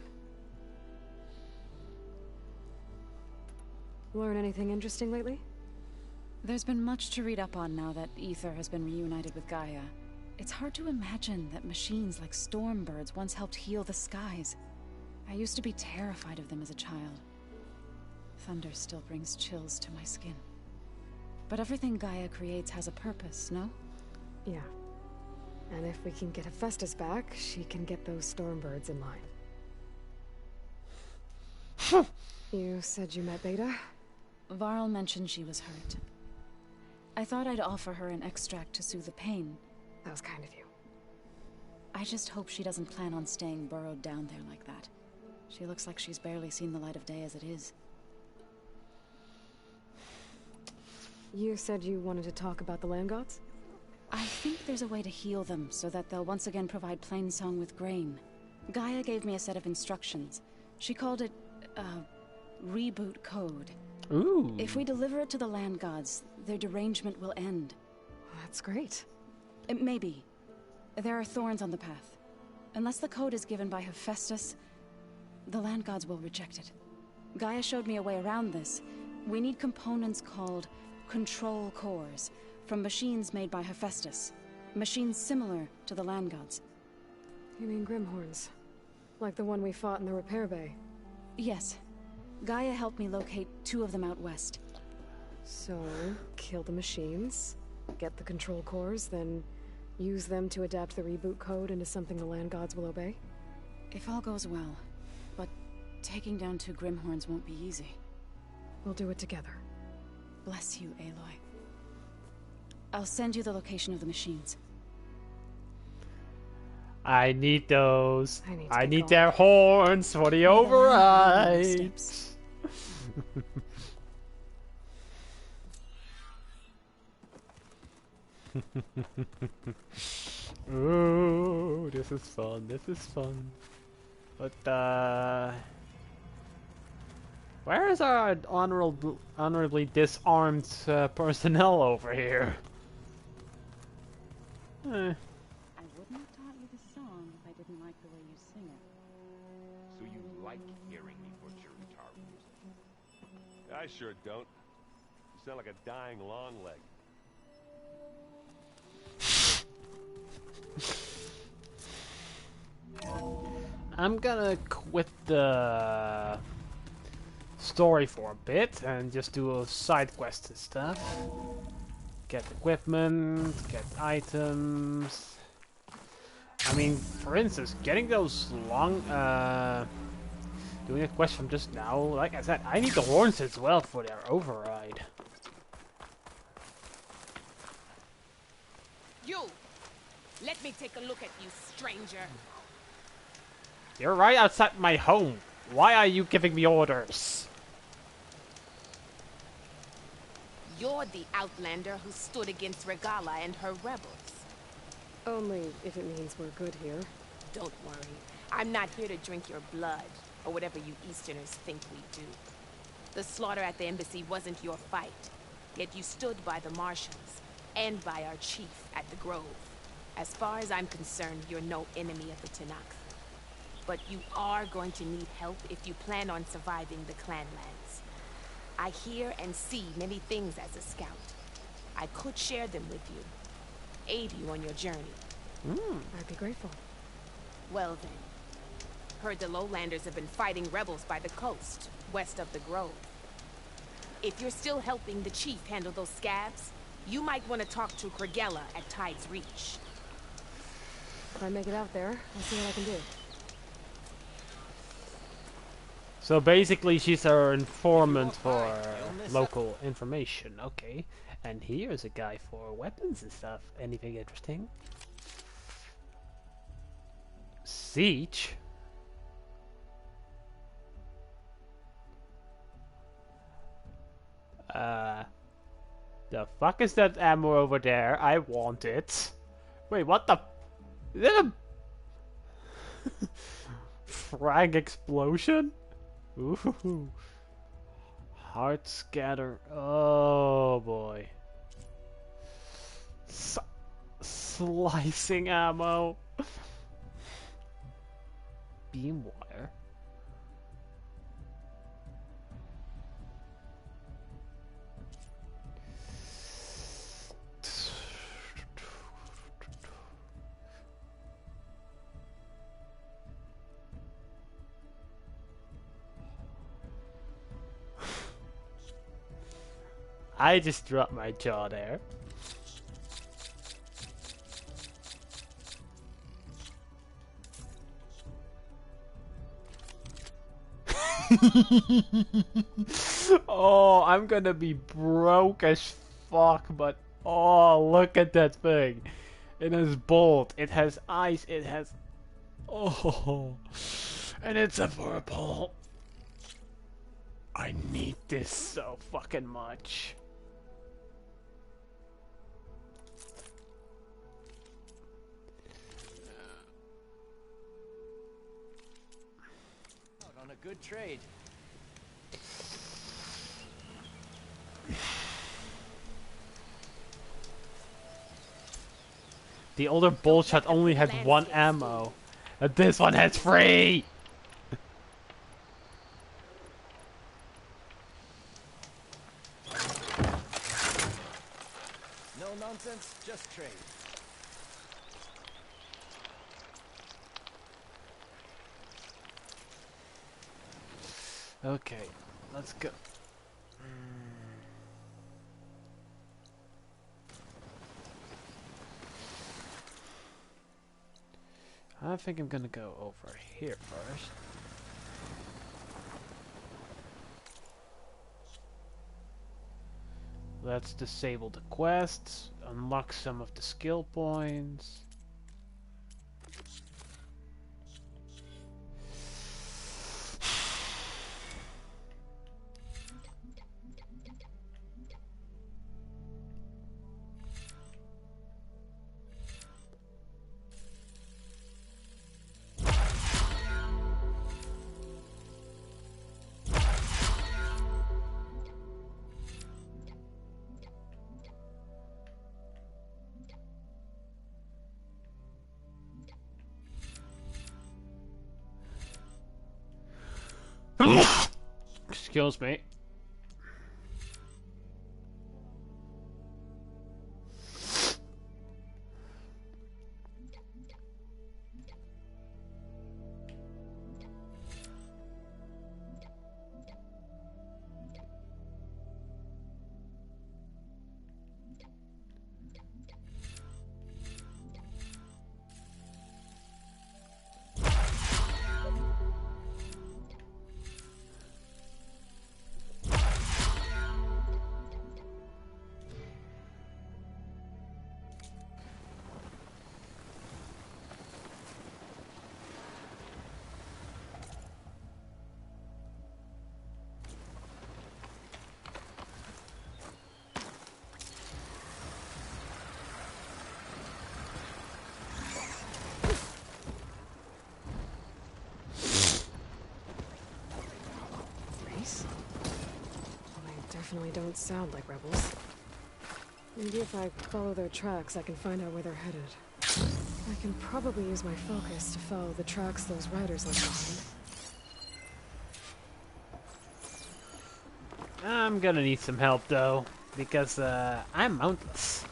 Learn anything interesting lately? There's been much to read up on now that Aether has been reunited with Gaia. It's hard to imagine that machines like Stormbirds once helped heal the skies. I used to be terrified of them as a child. Thunder still brings chills to my skin. But everything Gaia creates has a purpose, no? Yeah. And if we can get Hephaestus back, she can get those Stormbirds in line. You said you met Beta? Varl mentioned she was hurt. I thought I'd offer her an extract to soothe the pain. That was kind of you. I just hope she doesn't plan on staying burrowed down there like that. She looks like she's barely seen the light of day as it is. You said you wanted to talk about the land gods? I think there's a way to heal them so that they'll once again provide Plainsong with grain. Gaia gave me a set of instructions. She called it, reboot code. Ooh. If we deliver it to the land gods, their derangement will end. That's great. Maybe. There are thorns on the path. Unless the code is given by Hephaestus, the land gods will reject it. Gaia showed me a way around this. We need components called control cores from machines made by Hephaestus. Machines similar to the land gods. You mean Grimhorns? Like the one we fought in the repair bay? Yes. Gaia helped me locate 2 of them out west. So, kill the machines, get the control cores, then use them to adapt the reboot code into something the land gods will obey? If all goes well. But taking down 2 Grimhorns won't be easy. We'll do it together. Bless you, Aloy. I'll send you the location of the machines. I need those. I need their horns for the overrides. Ooh, this is fun. This is fun. But where is our honorably disarmed personnel over here? I wouldn't have taught you the song if I didn't like the way you sing it. So you like hearing me butcher guitar music? I sure don't. You sound like a dying long leg. I'm gonna quit the story for a bit and just do a side quest and stuff. Get equipment, get items. I mean, for instance, getting those Doing a quest from just now. Like I said, I need the horns as well for their override. You! Let me take a look at you, stranger. You're right outside my home. Why are you giving me orders? You're the outlander who stood against Regala and her rebels. Only if it means we're good here. Don't worry. I'm not here to drink your blood, or whatever you Easterners think we do. The slaughter at the embassy wasn't your fight, yet you stood by the marshals, and by our chief at the Grove. As far as I'm concerned, you're no enemy of the Tenakth. But you are going to need help if you plan on surviving the Clanlands. I hear and see many things as a scout. I could share them with you, aid you on your journey. I'd be grateful. Well then. Heard the Lowlanders have been fighting rebels by the coast, west of the Grove. If you're still helping the chief handle those scabs, you might want to talk to Kragella at Tide's Reach. If I make it out there, I'll see what I can do. So basically she's our informant for local information, okay. And here's a guy for weapons and stuff. Anything interesting? Siege? The fuck is that ammo over there? I want it. Wait, what the? Is that a frag explosion? Ooh. Heart scatter. Oh boy. Slicing ammo. Beam wire. I just dropped my jaw there. Oh, I'm gonna be broke as fuck, but oh, look at that thing. It has bolt, it has eyes, it has... Oh, and it's a purple. I need this so fucking much. On a good trade. The older bullshot only had one ammo. And this one has 3! No nonsense, just trade. Okay, let's go. I think I'm gonna go over here first. Let's disable the quests, unlock some of the skill points. Excuse me. definitely don't sound like rebels. Maybe if I follow their tracks, I can find out where they're headed. I can probably use my focus to follow the tracks those riders left behind. I'm gonna need some help though, because I'm mountless.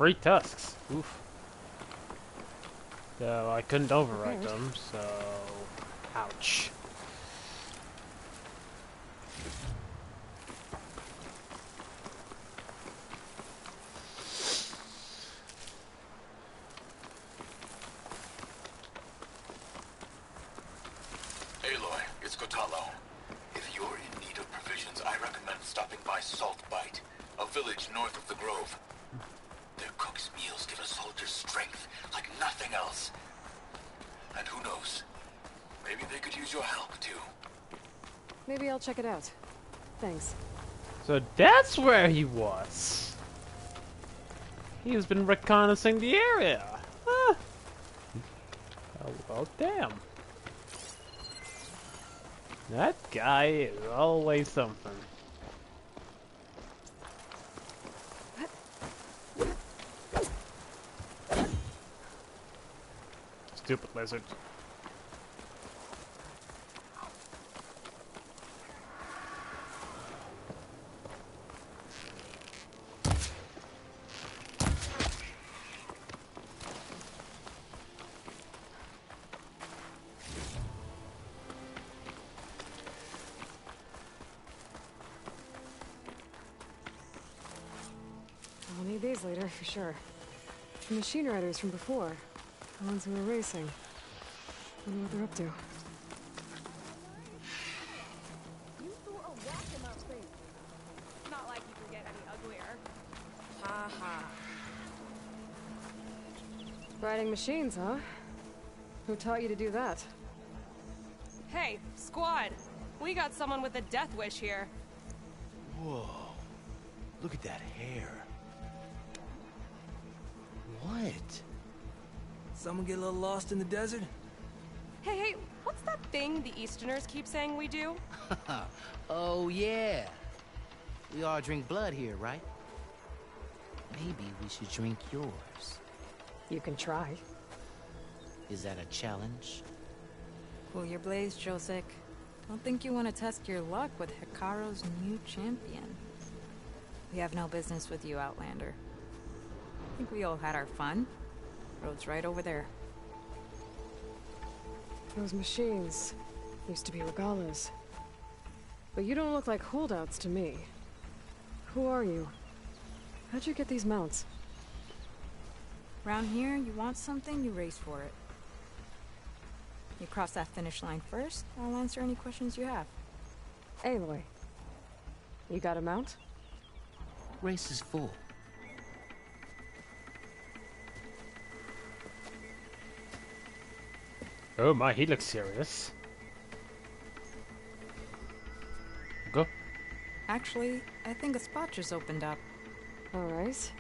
Free tusks. Oof. So I couldn't override them, so ouch. Aloy, it's Kotallo. If you're in need of provisions, I recommend stopping by Salt Bite, a village north of the Grove. Their cook's meals give a soldier's strength like nothing else. And who knows, maybe they could use your help too. Maybe I'll check it out. Thanks. So that's where he was. He's been reconnaissing the area. Huh. Oh, well, damn. That guy is always something. Stupid lizard. I'll need these later, for sure. The machine riders from before. The ones who were racing. Wonder what they're up to. You threw a rock in my face. Not like you could get any uglier. Ha ha. Riding machines, huh? Who taught you to do that? Hey, squad. We got someone with a death wish here. Whoa. Look at that hair. What? Someone get a little lost in the desert? Hey, what's that thing the Easterners keep saying we do? Oh, yeah. We all drink blood here, right? Maybe we should drink yours. You can try. Is that a challenge? Cool your blaze, Josek. Don't think you want to test your luck with Hekarro's new champion. We have no business with you, Outlander. I think we all had our fun. Road's right over there. Those machines used to be Regalas. But you don't look like holdouts to me. Who are you? How'd you get these mounts? Around here, you want something, you race for it. You cross that finish line first, I'll answer any questions you have. Aloy, you got a mount? Race is full. Oh my, he looks serious. Go. Actually, I think a spot just opened up. Alright.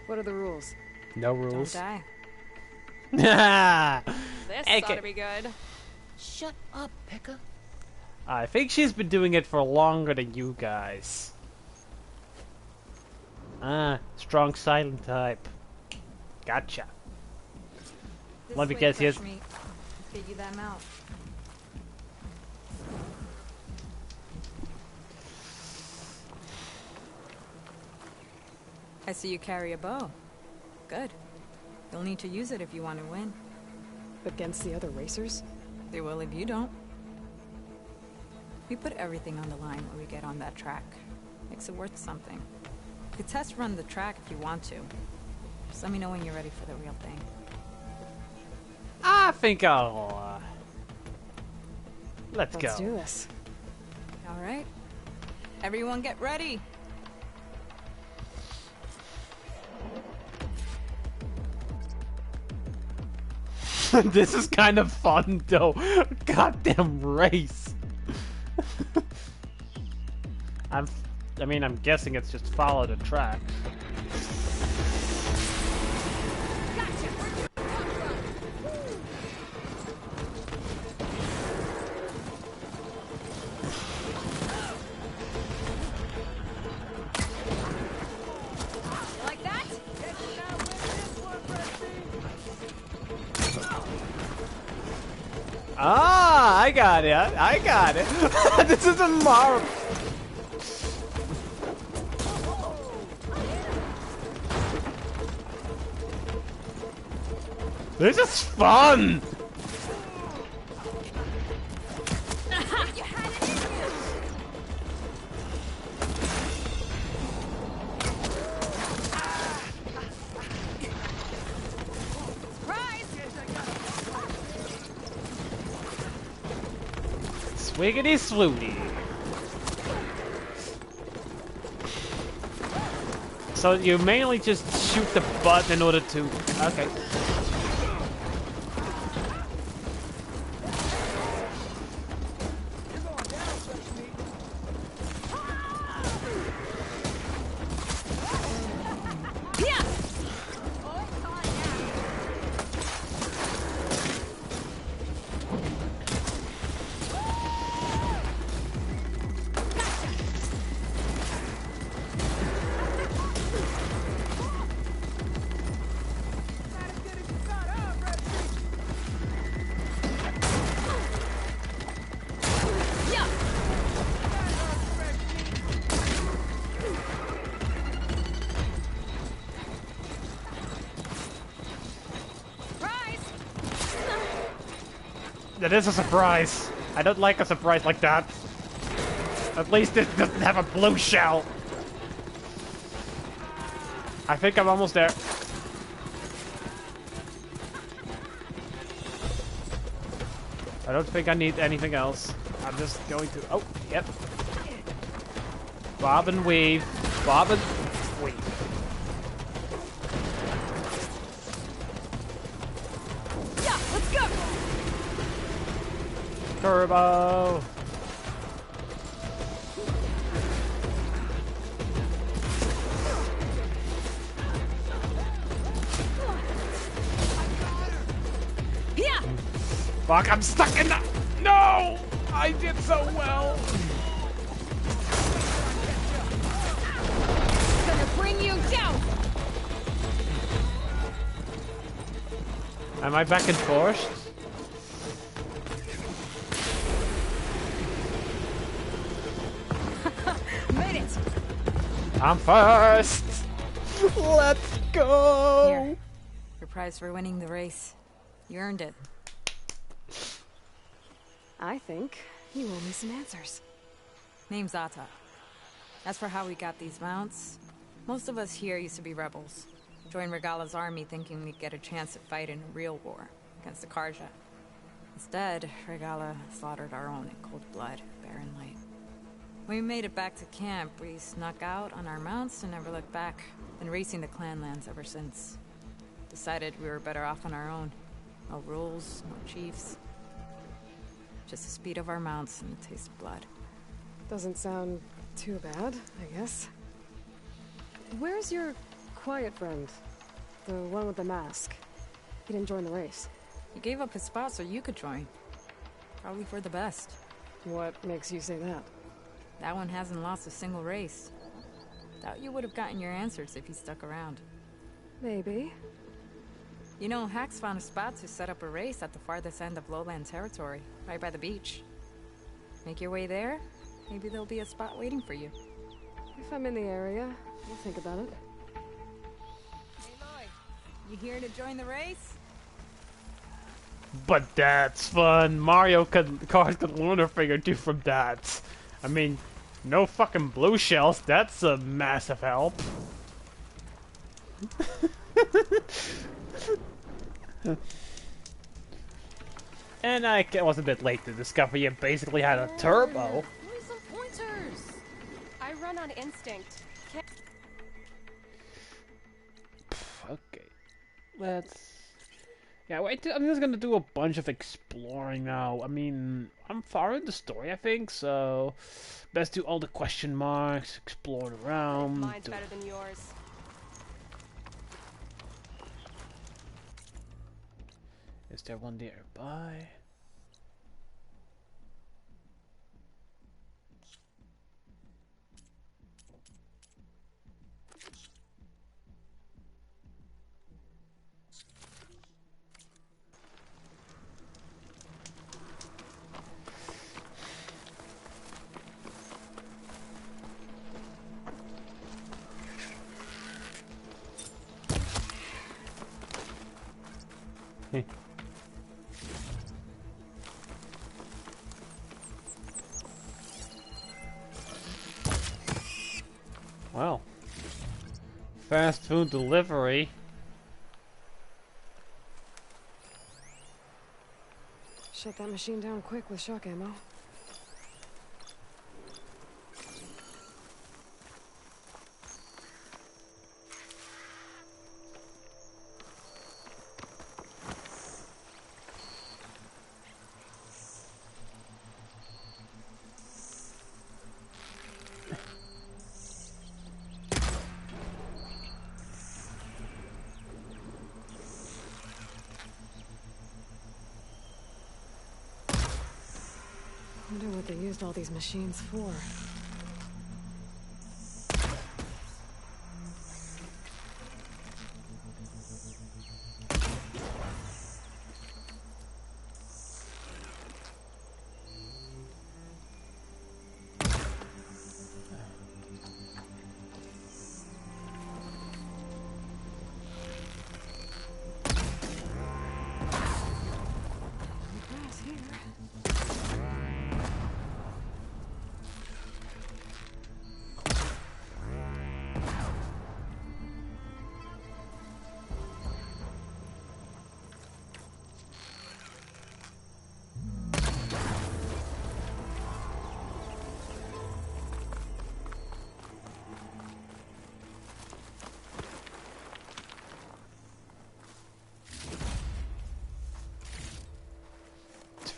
What are the rules? No rules. Don't die. This Okay. ought to be good. Shut up, Pekka. I think she's been doing it for longer than you guys. Ah, strong silent type. Gotcha. This Let me way, guess, fresh yes. meat. Figure them out. I see you carry a bow. Good. You'll need to use it if you want to win. Against the other racers? They will if you don't. We put everything on the line when we get on that track. Makes it worth something. You could test run the track if you want to. Just let me know when you're ready for the real thing. I think I'll. Let's go. Let's do this. All right. Everyone get ready. This is kind of fun, though. Goddamn race. I mean, I'm guessing it's just follow the track. Like that? Ah, I got it. I got it. This is a marvel. This is fun. Swiggity swooty. So you mainly just shoot the butt in order to... Okay. That is a surprise. I don't like a surprise like that. At least it doesn't have a blue shell. I think I'm almost there. I don't think I need anything else. I'm just going to... Oh, yep. Bob and weave. Bob and weave. Yeah, let's go! Turbo! Yeah! Fuck, I'm stuck in the... No! I did so well! Gonna bring you down! Am I back and forth? Made it! I'm first! Let's go! Here. Your prize for winning the race. You earned it. I think you owe me some answers. Name's Ata. As for how we got these mounts, most of us here used to be rebels. Joined Regala's army thinking we'd get a chance to fight in a real war against the Karja. Instead, Regala slaughtered our own in cold blood, barren light. When we made it back to camp, we snuck out on our mounts and never looked back. Been racing the clan lands ever since. Decided we were better off on our own. No rules, no chiefs. Just the speed of our mounts and the taste of blood. Doesn't sound too bad, I guess. Where's your quiet friend? The one with the mask. He didn't join the race. He gave up his spot so you could join. Probably for the best. What makes you say that? That one hasn't lost a single race. Doubt you would have gotten your answers if he stuck around. Maybe. You know, Hax found a spot to set up a race at the farthest end of lowland territory, right by the beach. Make your way there, maybe there'll be a spot waiting for you. If I'm in the area, we'll think about it. Aloy, you here to join the race? But that's fun. Mario Kart could learn a thing or two from that. I mean, no fucking blue shells. That's a massive help. And I was a bit late to discover you basically had a turbo. Give me some pointers. I run on instinct. Okay, let's. Yeah, wait. I'm just gonna do a bunch of exploring now. I mean, I'm far in the story, I think, so best do all the question marks, explore around. Mine's better than yours. Is there one nearby? Well, fast food delivery. Shut that machine down quick with shock ammo. I wonder what they used all these machines for.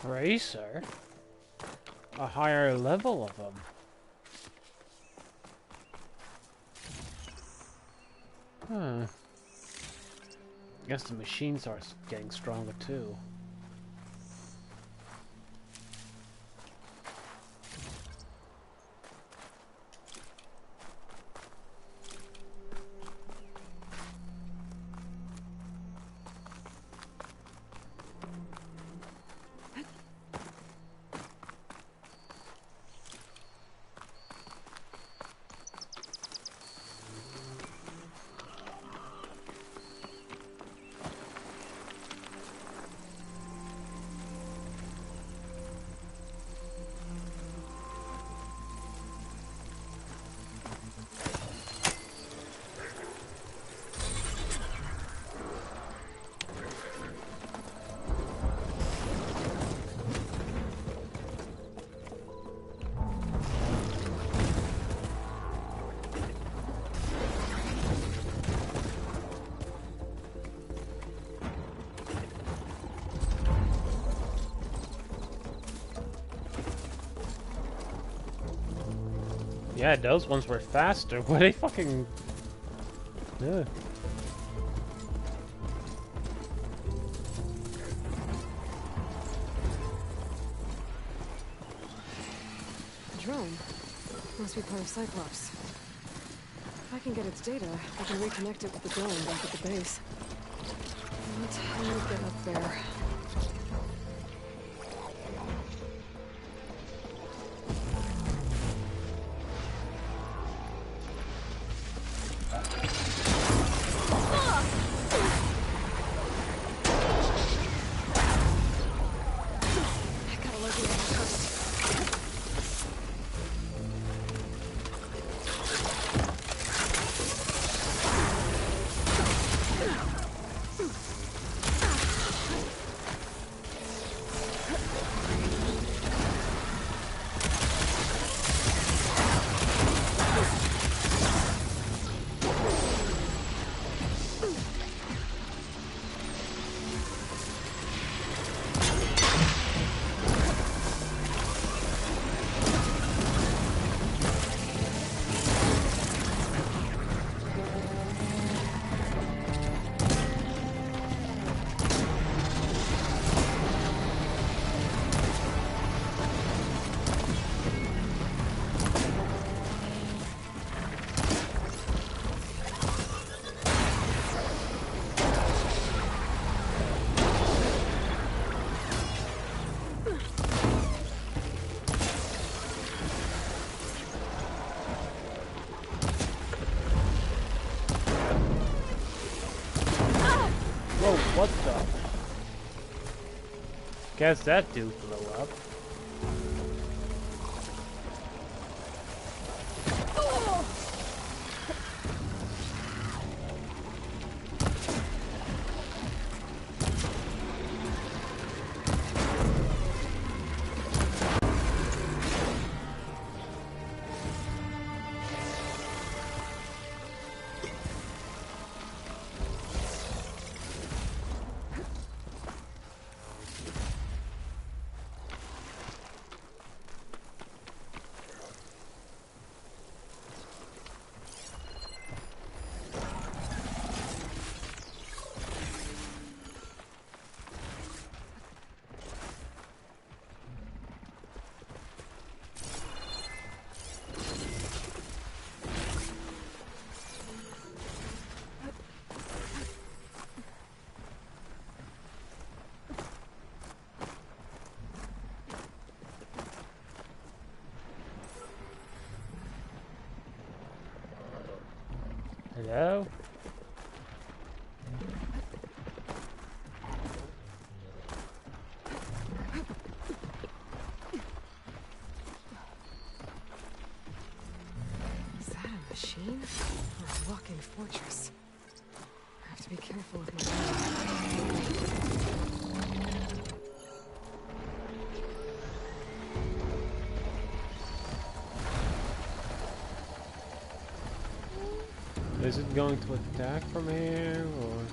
Tracer? A higher level of them. Huh. Guess the machines are getting stronger too. Yeah, those ones were faster. Were they fucking... Yeah. The drone must be part of Cyclops. If I can get its data, I can reconnect it with the dome back at the base. But how do we get up there? What the? Guess that dude blew up. Hello? Is that a machine? Or a walk-in fortress? I have to be careful with my... Is it going to attack from here, or...?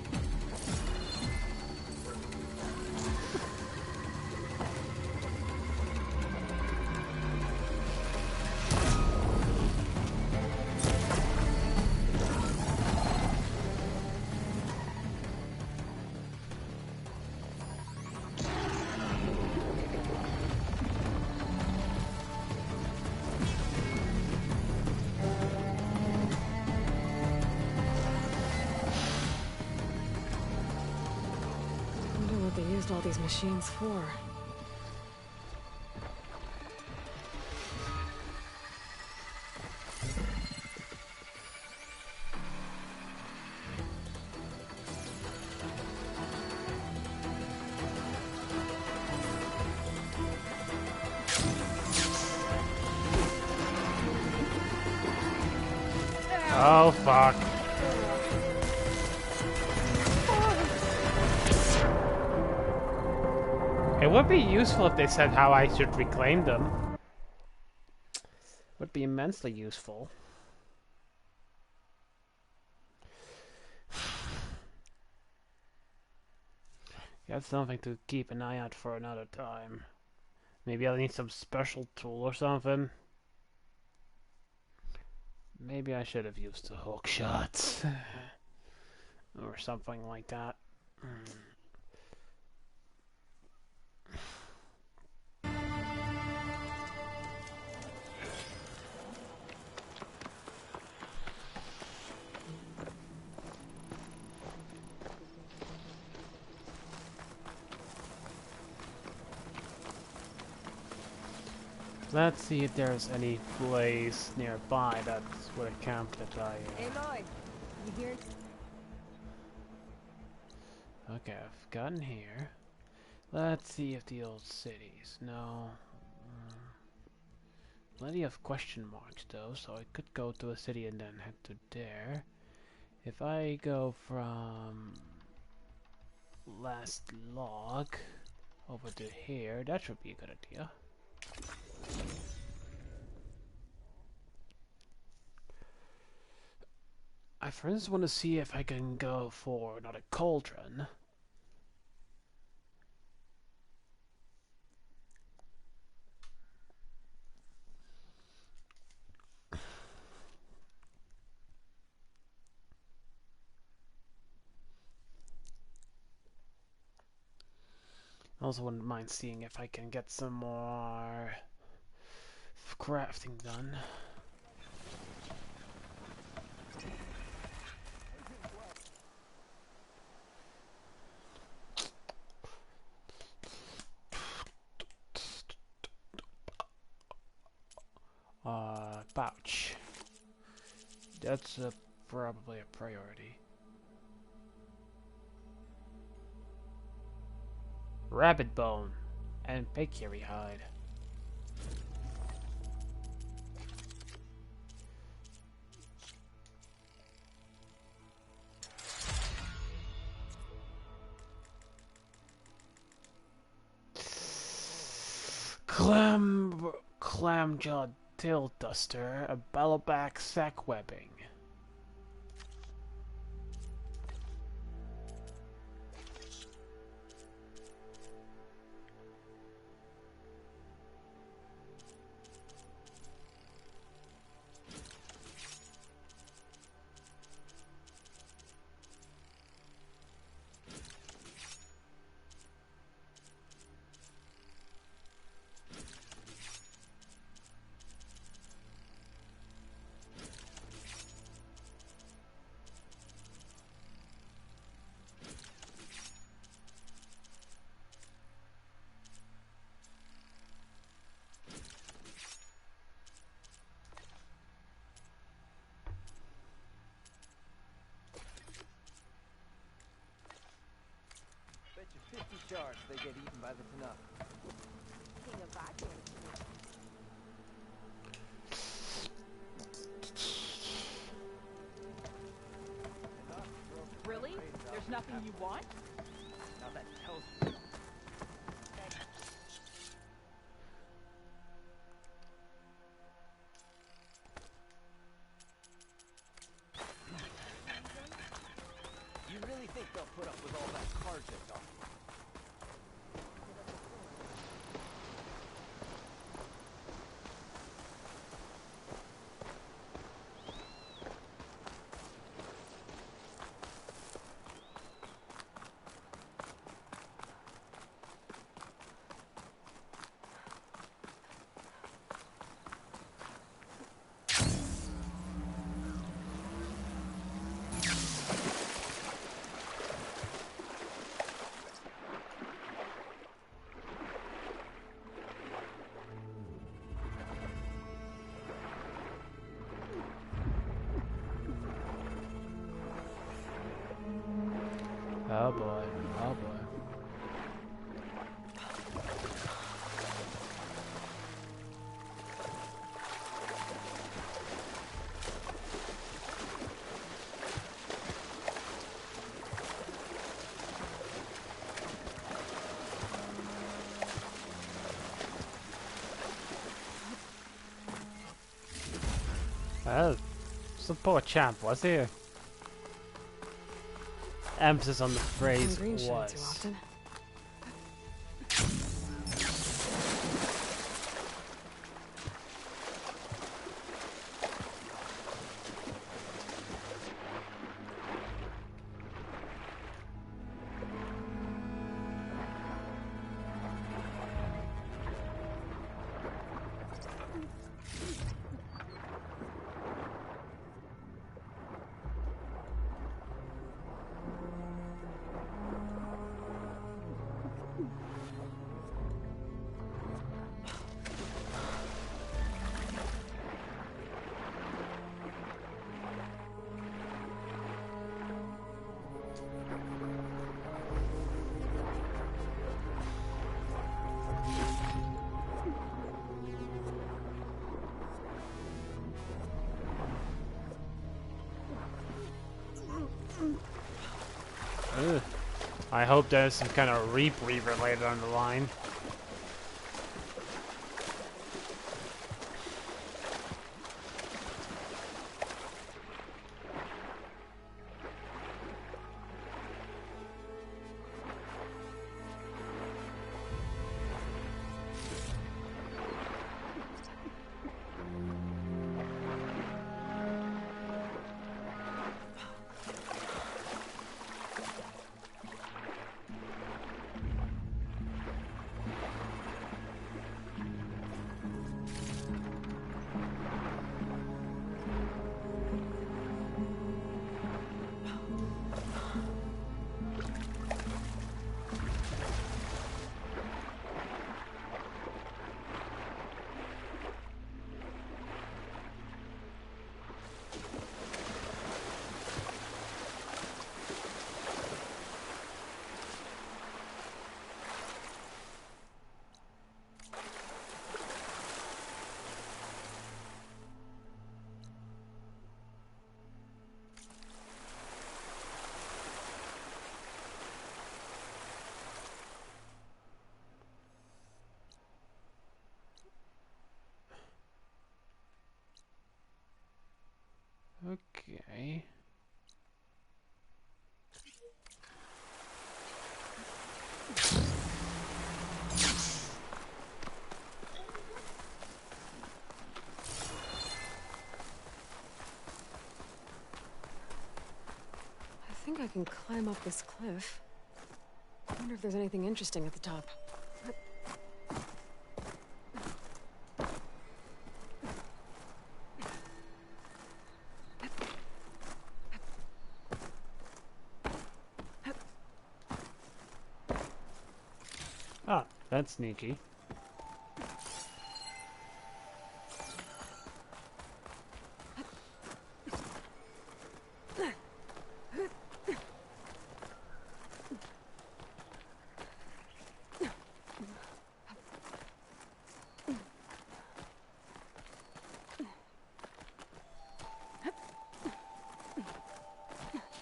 All these machines for. Oh fuck. It would be useful if they said how I should reclaim them. Would be immensely useful. Got something to keep an eye out for another time. Maybe I'll need some special tool or something. Maybe I should have used the hook shots. Or something like that. Let's see if there's any place nearby that's with a camp that I... Aloy, you hear? Okay, I've gotten here. Let's see if the old cities... No. Plenty of question marks though, so I could go to a city and then head to there. If I go from... last log over to here, that should be a good idea. I first want to see if I can go for another cauldron. I also wouldn't mind seeing if I can get some more crafting done. Pouch. That's probably a priority. Rabbit bone and peccary hide. Clamjaw tail duster, a battleback sack webbing. Bet you 50 shards they get eaten by the Tanakh. King of Vodka. Really? There's nothing you want? Now that tells you. You really think they'll put up with all that carja talk? Oh boy, oh boy. Well, some poor champ, was he? Emphasis on the phrase was. Ugh. I hope there's some kind of Reap Reaver later on the line. Okay. I think I can climb up this cliff. I wonder if there's anything interesting at the top. Ah, that's sneaky.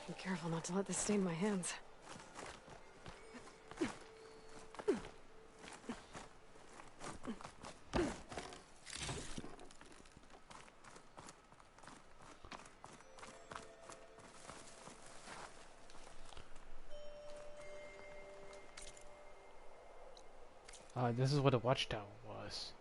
Be careful not to let this stain my hands. This is what a watchtower was.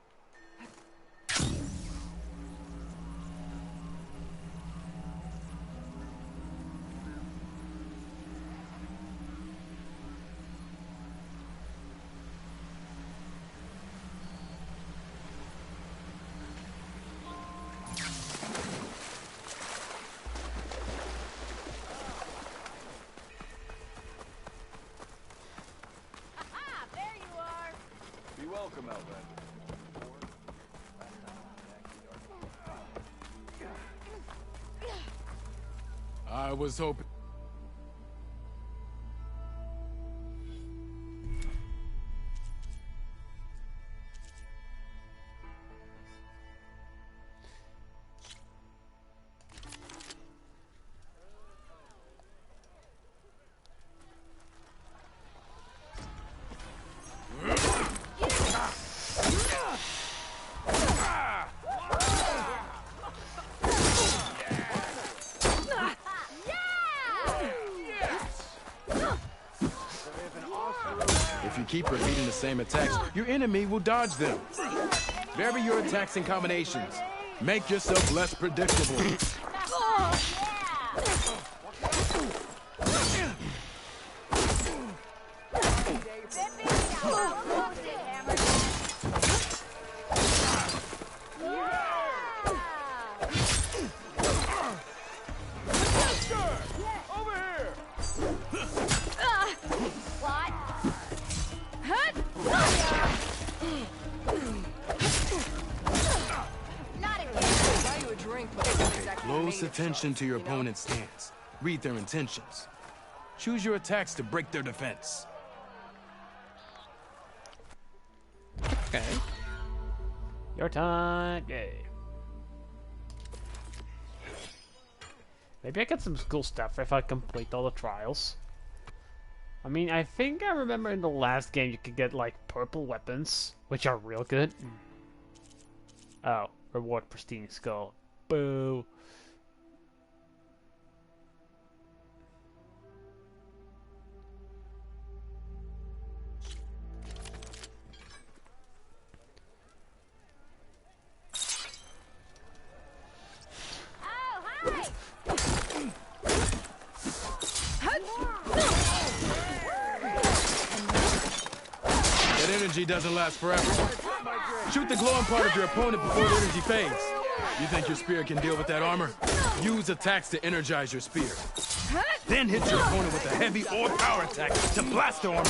Welcome, Outlander. I was hoping... If you keep repeating the same attacks, your enemy will dodge them. Vary your attacks and combinations. Make yourself less predictable. Close attention to your opponent's stance. Read their intentions. Choose your attacks to break their defense. Okay. Your time. Yay. Maybe I get some cool stuff if I complete all the trials. I mean, I think I remember in the last game you could get, like, purple weapons, which are real good. Oh, reward pristine skull. Boo. That energy doesn't last forever. Shoot the glowing part of your opponent before the energy fades. You think your spear can deal with that armor? Use attacks to energize your spear. Then hit your opponent with a heavy or power attack to blast the armor.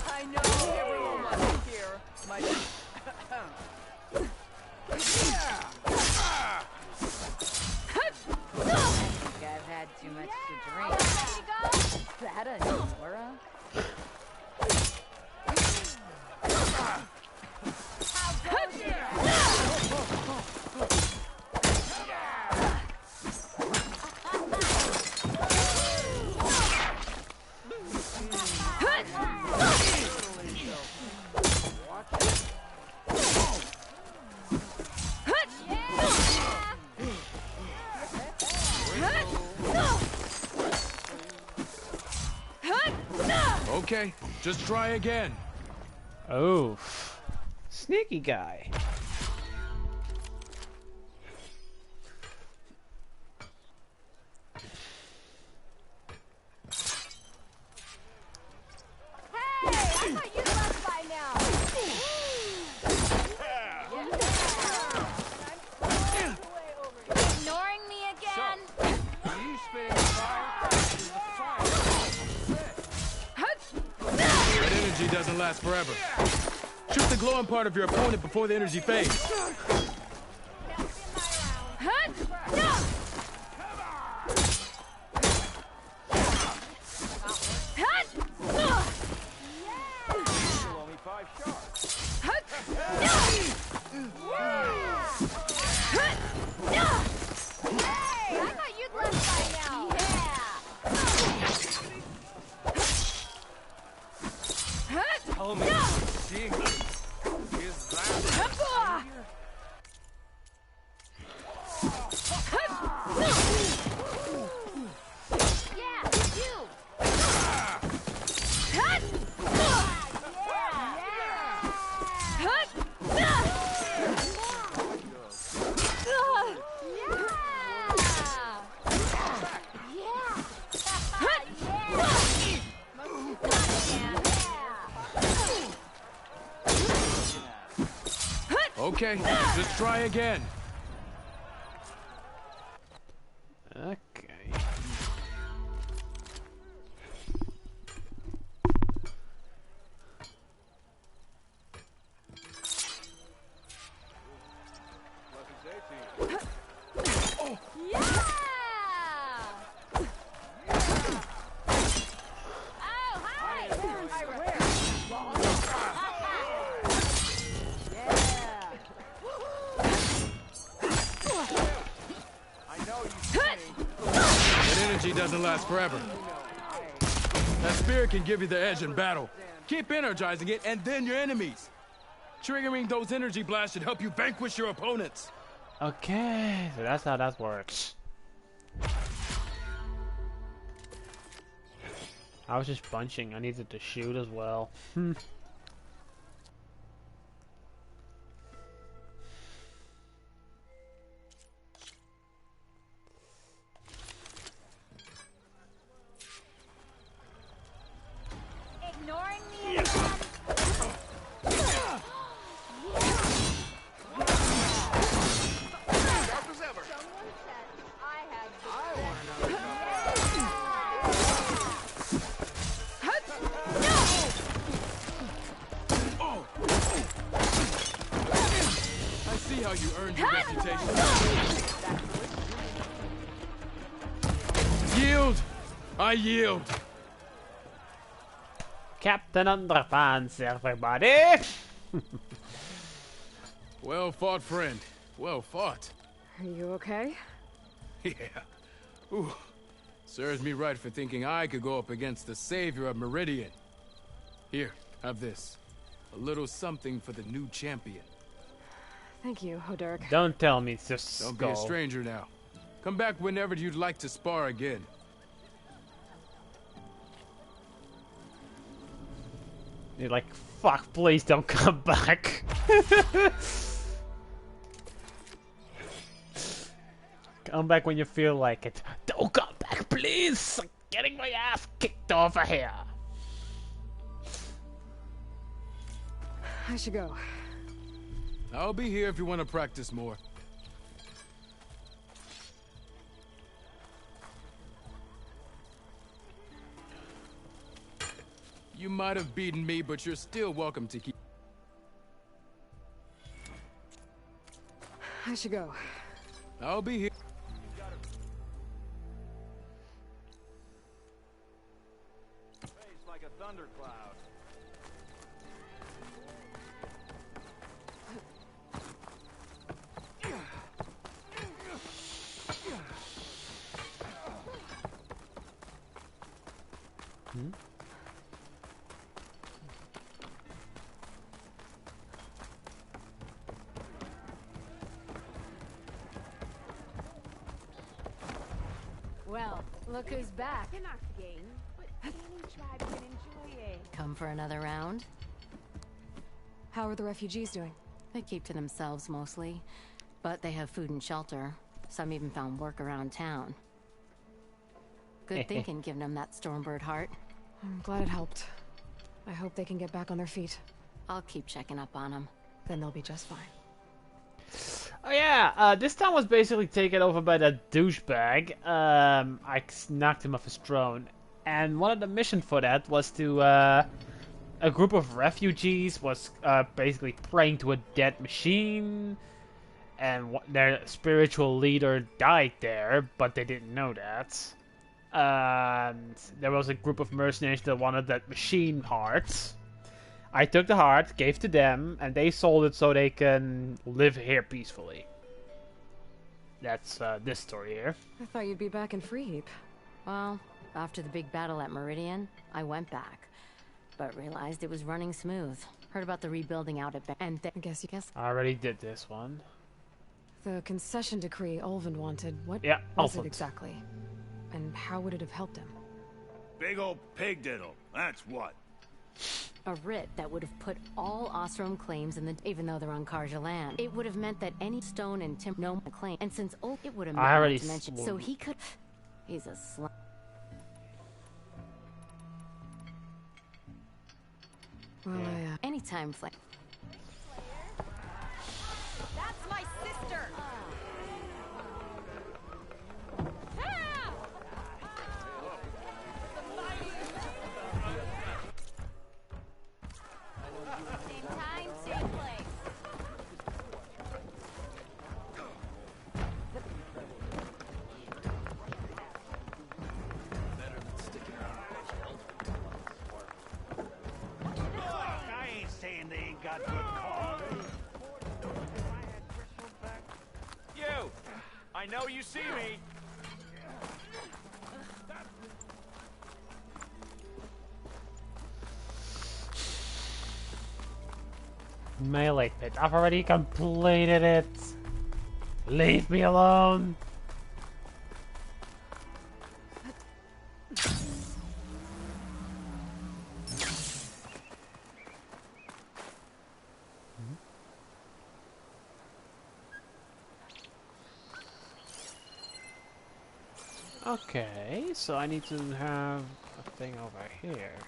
I know everyone wants to hear my... I've had too much to drink. Is that a Nora? Okay, just try again. Oh, sneaky guy. Ignoring me again? That energy doesn't last forever. Shoot the glowing part of your opponent before the energy fades. Only 5 shards. Hey, I thought you'd left by now. Tell me, seeing this is that Okay, just try again. Okay. Doesn't last forever. That spear can give you the edge in battle. Keep energizing it, and then your enemies. Triggering those energy blasts should help you vanquish your opponents. Okay, so that's how that works. I was just bunching. I needed to shoot as well. Ignoring me again? I see how you earned your reputation. Yield! I yield! Captain Underpants, everybody! Well fought, friend. Well fought. Are you okay? Yeah. Ooh. Serves me right for thinking I could go up against the savior of Meridian. Here, have this. A little something for the new champion. Thank you, Hodurk. Don't tell me it's just Don't be a stranger now. Come back whenever you'd like to spar again. You're like, fuck, please don't come back. Come back when you feel like it. Don't come back, please! I'm getting my ass kicked over here. I should go. I'll be here if you want to practice more. You might have beaten me, but you're still welcome to keep... I should go. I'll be here. Face like a thundercloud. Well, look who's back. You're not game, but any tribe can enjoy it. Come for another round? How are the refugees doing? They keep to themselves mostly, but they have food and shelter. Some even found work around town. Good thinking, giving them that Stormbird heart. I'm glad it helped. I hope they can get back on their feet. I'll keep checking up on them. Then they'll be just fine. Oh yeah, this town was basically taken over by that douchebag. I knocked him off his throne. And one of the missions for that was to, a group of refugees was basically praying to a dead machine. And their spiritual leader died there, but they didn't know that. And there was a group of mercenaries that wanted that machine heart. I took the heart, gave to them, and they sold it so they can live here peacefully. That's this story here. I thought you'd be back in Freeheap. Well, after the big battle at Meridian, I went back, but realized it was running smooth. Heard about the rebuilding out at and I guess. I already did this one. The concession decree Ulvund wanted. What was it exactly? And how would it have helped him? Big old pig diddle, that's what. A writ that would have put all Ostrom claims in the, even though they're on Karja land. It would have meant that any stone and timber no claim, and since it would have I already to mention, so he could. He's a slut. Well, anytime, Flame. That's my sister. Same time, same place. I ain't saying they ain't got good cause. You! I know you see me. Melee pit. I've already completed it. Leave me alone. Okay, so I need to have a thing over here.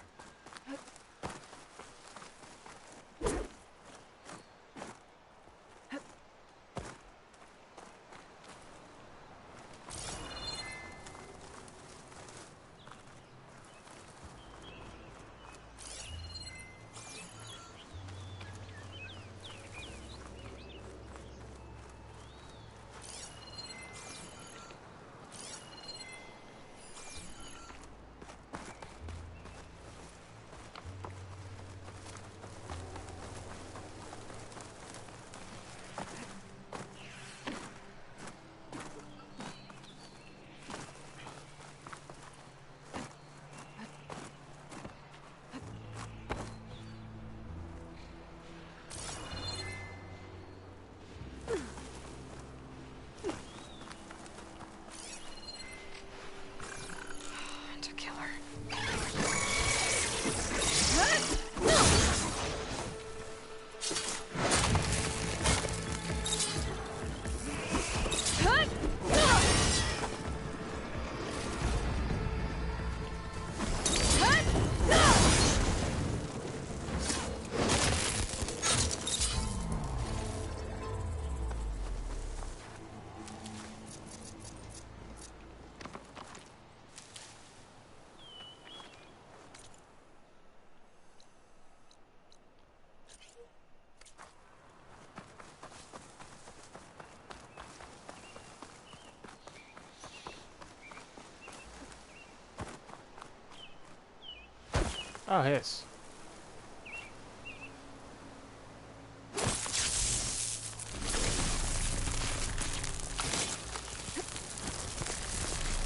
Oh, yes.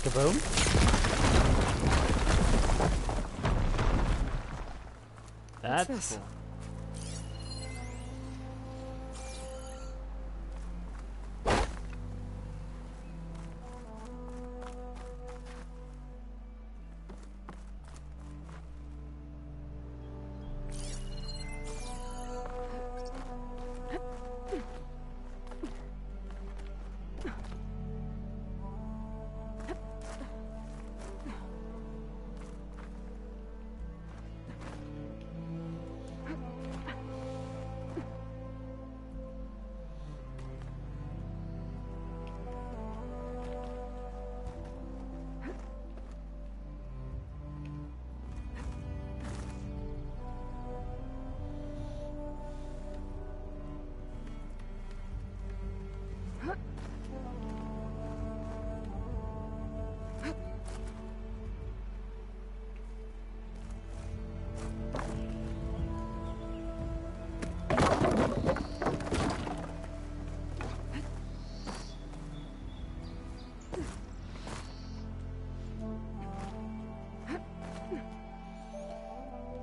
Kaboom. That's cool.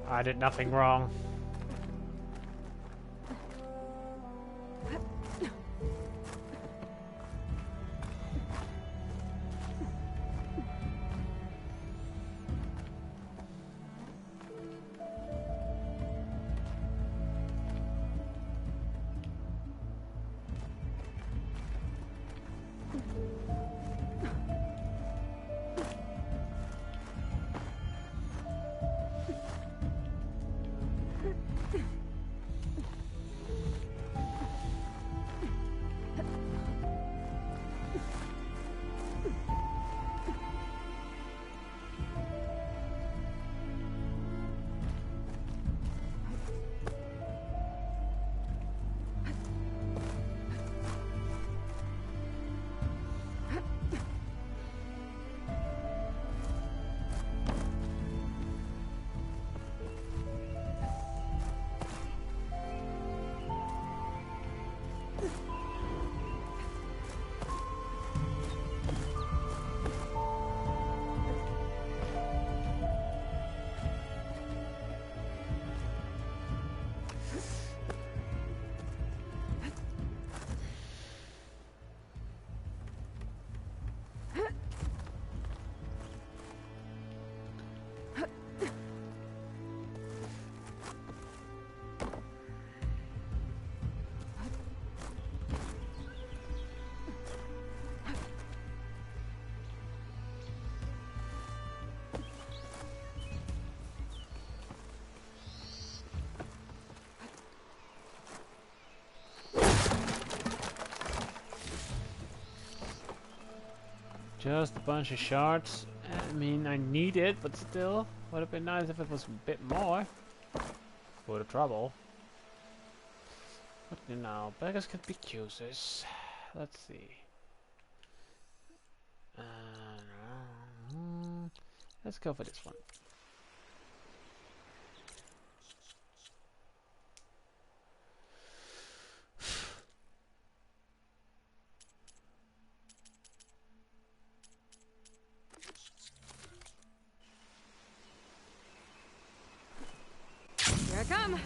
I did nothing wrong. Just a bunch of shards. I mean, I need it, but still, would have been nice if it was a bit more. For the trouble. But you know, beggars could be choosers. Let's see. Let's go for this one. Here I come.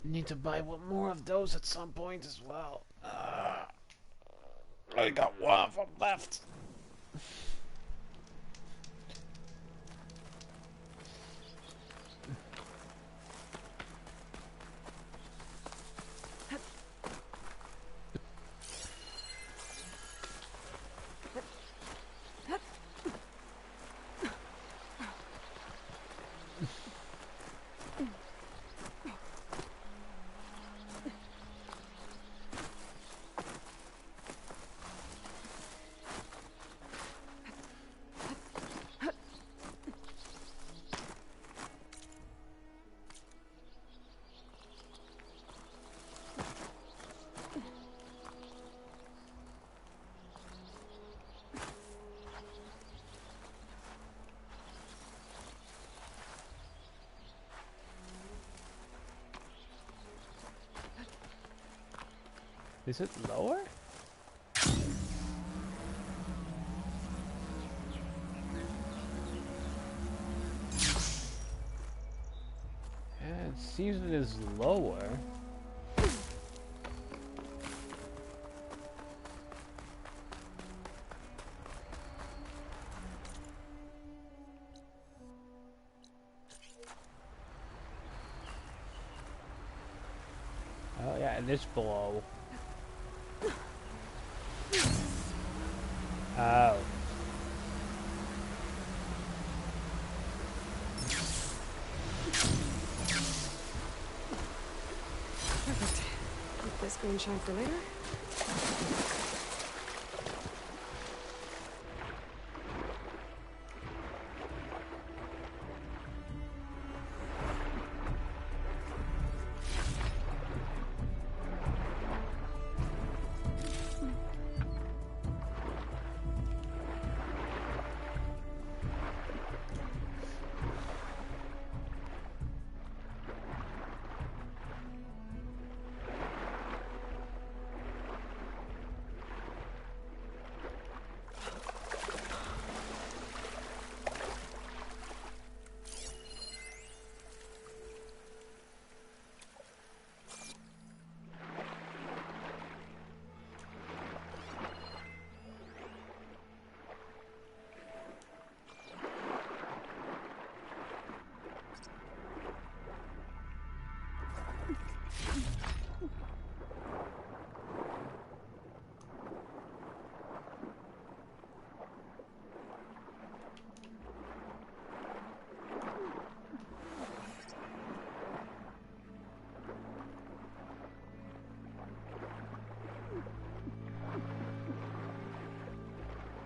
Need to buy one more of those at some point as well. I got one of them left. Is it lower? Yeah, it seems it is lower. Oh yeah, it is below. Oh. Perfect. Keep this green shine for later.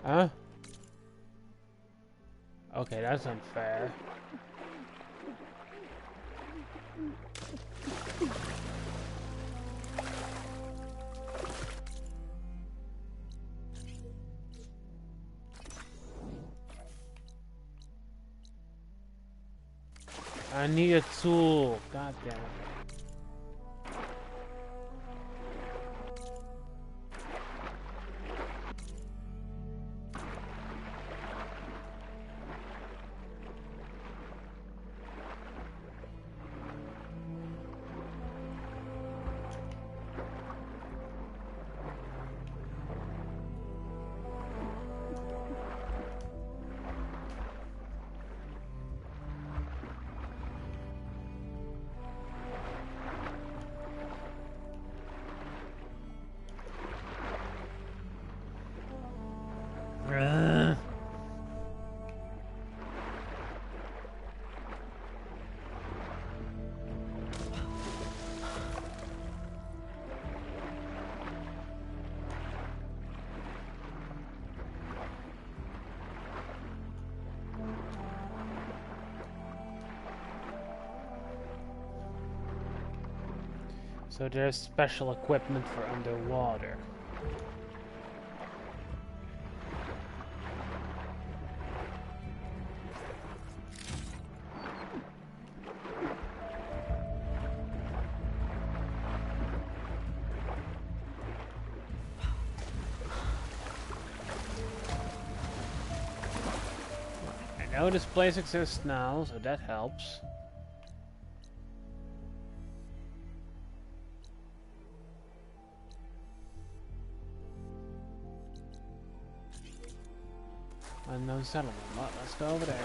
Huh? Okay, that's unfair. I need a tool. God damn it. So there's special equipment for underwater. I know this place exists now, so that helps. Unknown settlement. Well, let's go over there.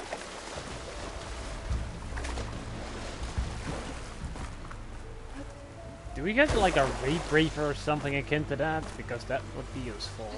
Do we get like a rebriefer or something akin to that? Because that would be useful.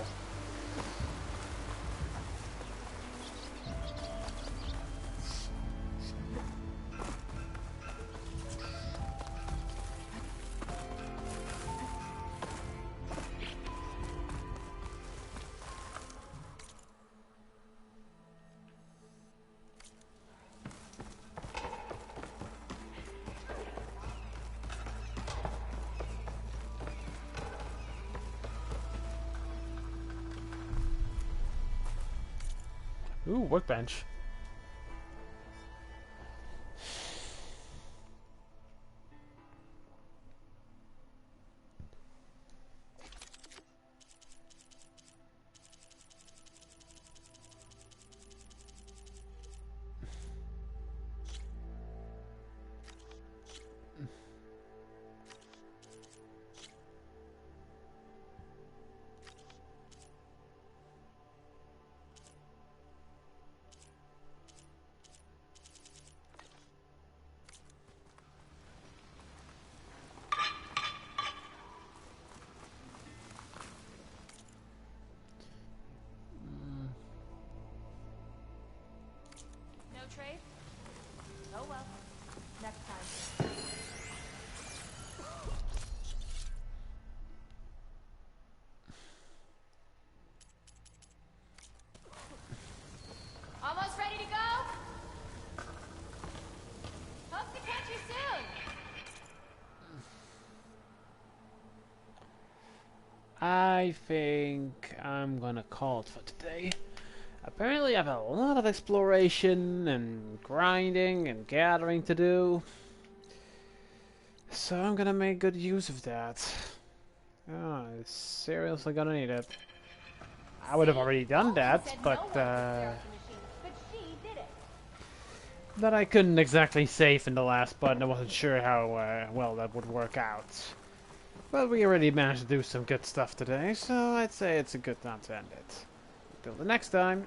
Ooh, workbench. Trade? Oh well. Next time. Almost ready to go? Hope to catch you soon. I think I'm gonna call it for today. Apparently I have a lot of exploration and grinding and gathering to do. So I'm gonna make good use of that. Oh, I'm seriously gonna need it. I would have already done that, but I couldn't exactly save in the last button. I wasn't sure how well that would work out. But we already managed to do some good stuff today, so I'd say it's a good time to end it. Until the next time.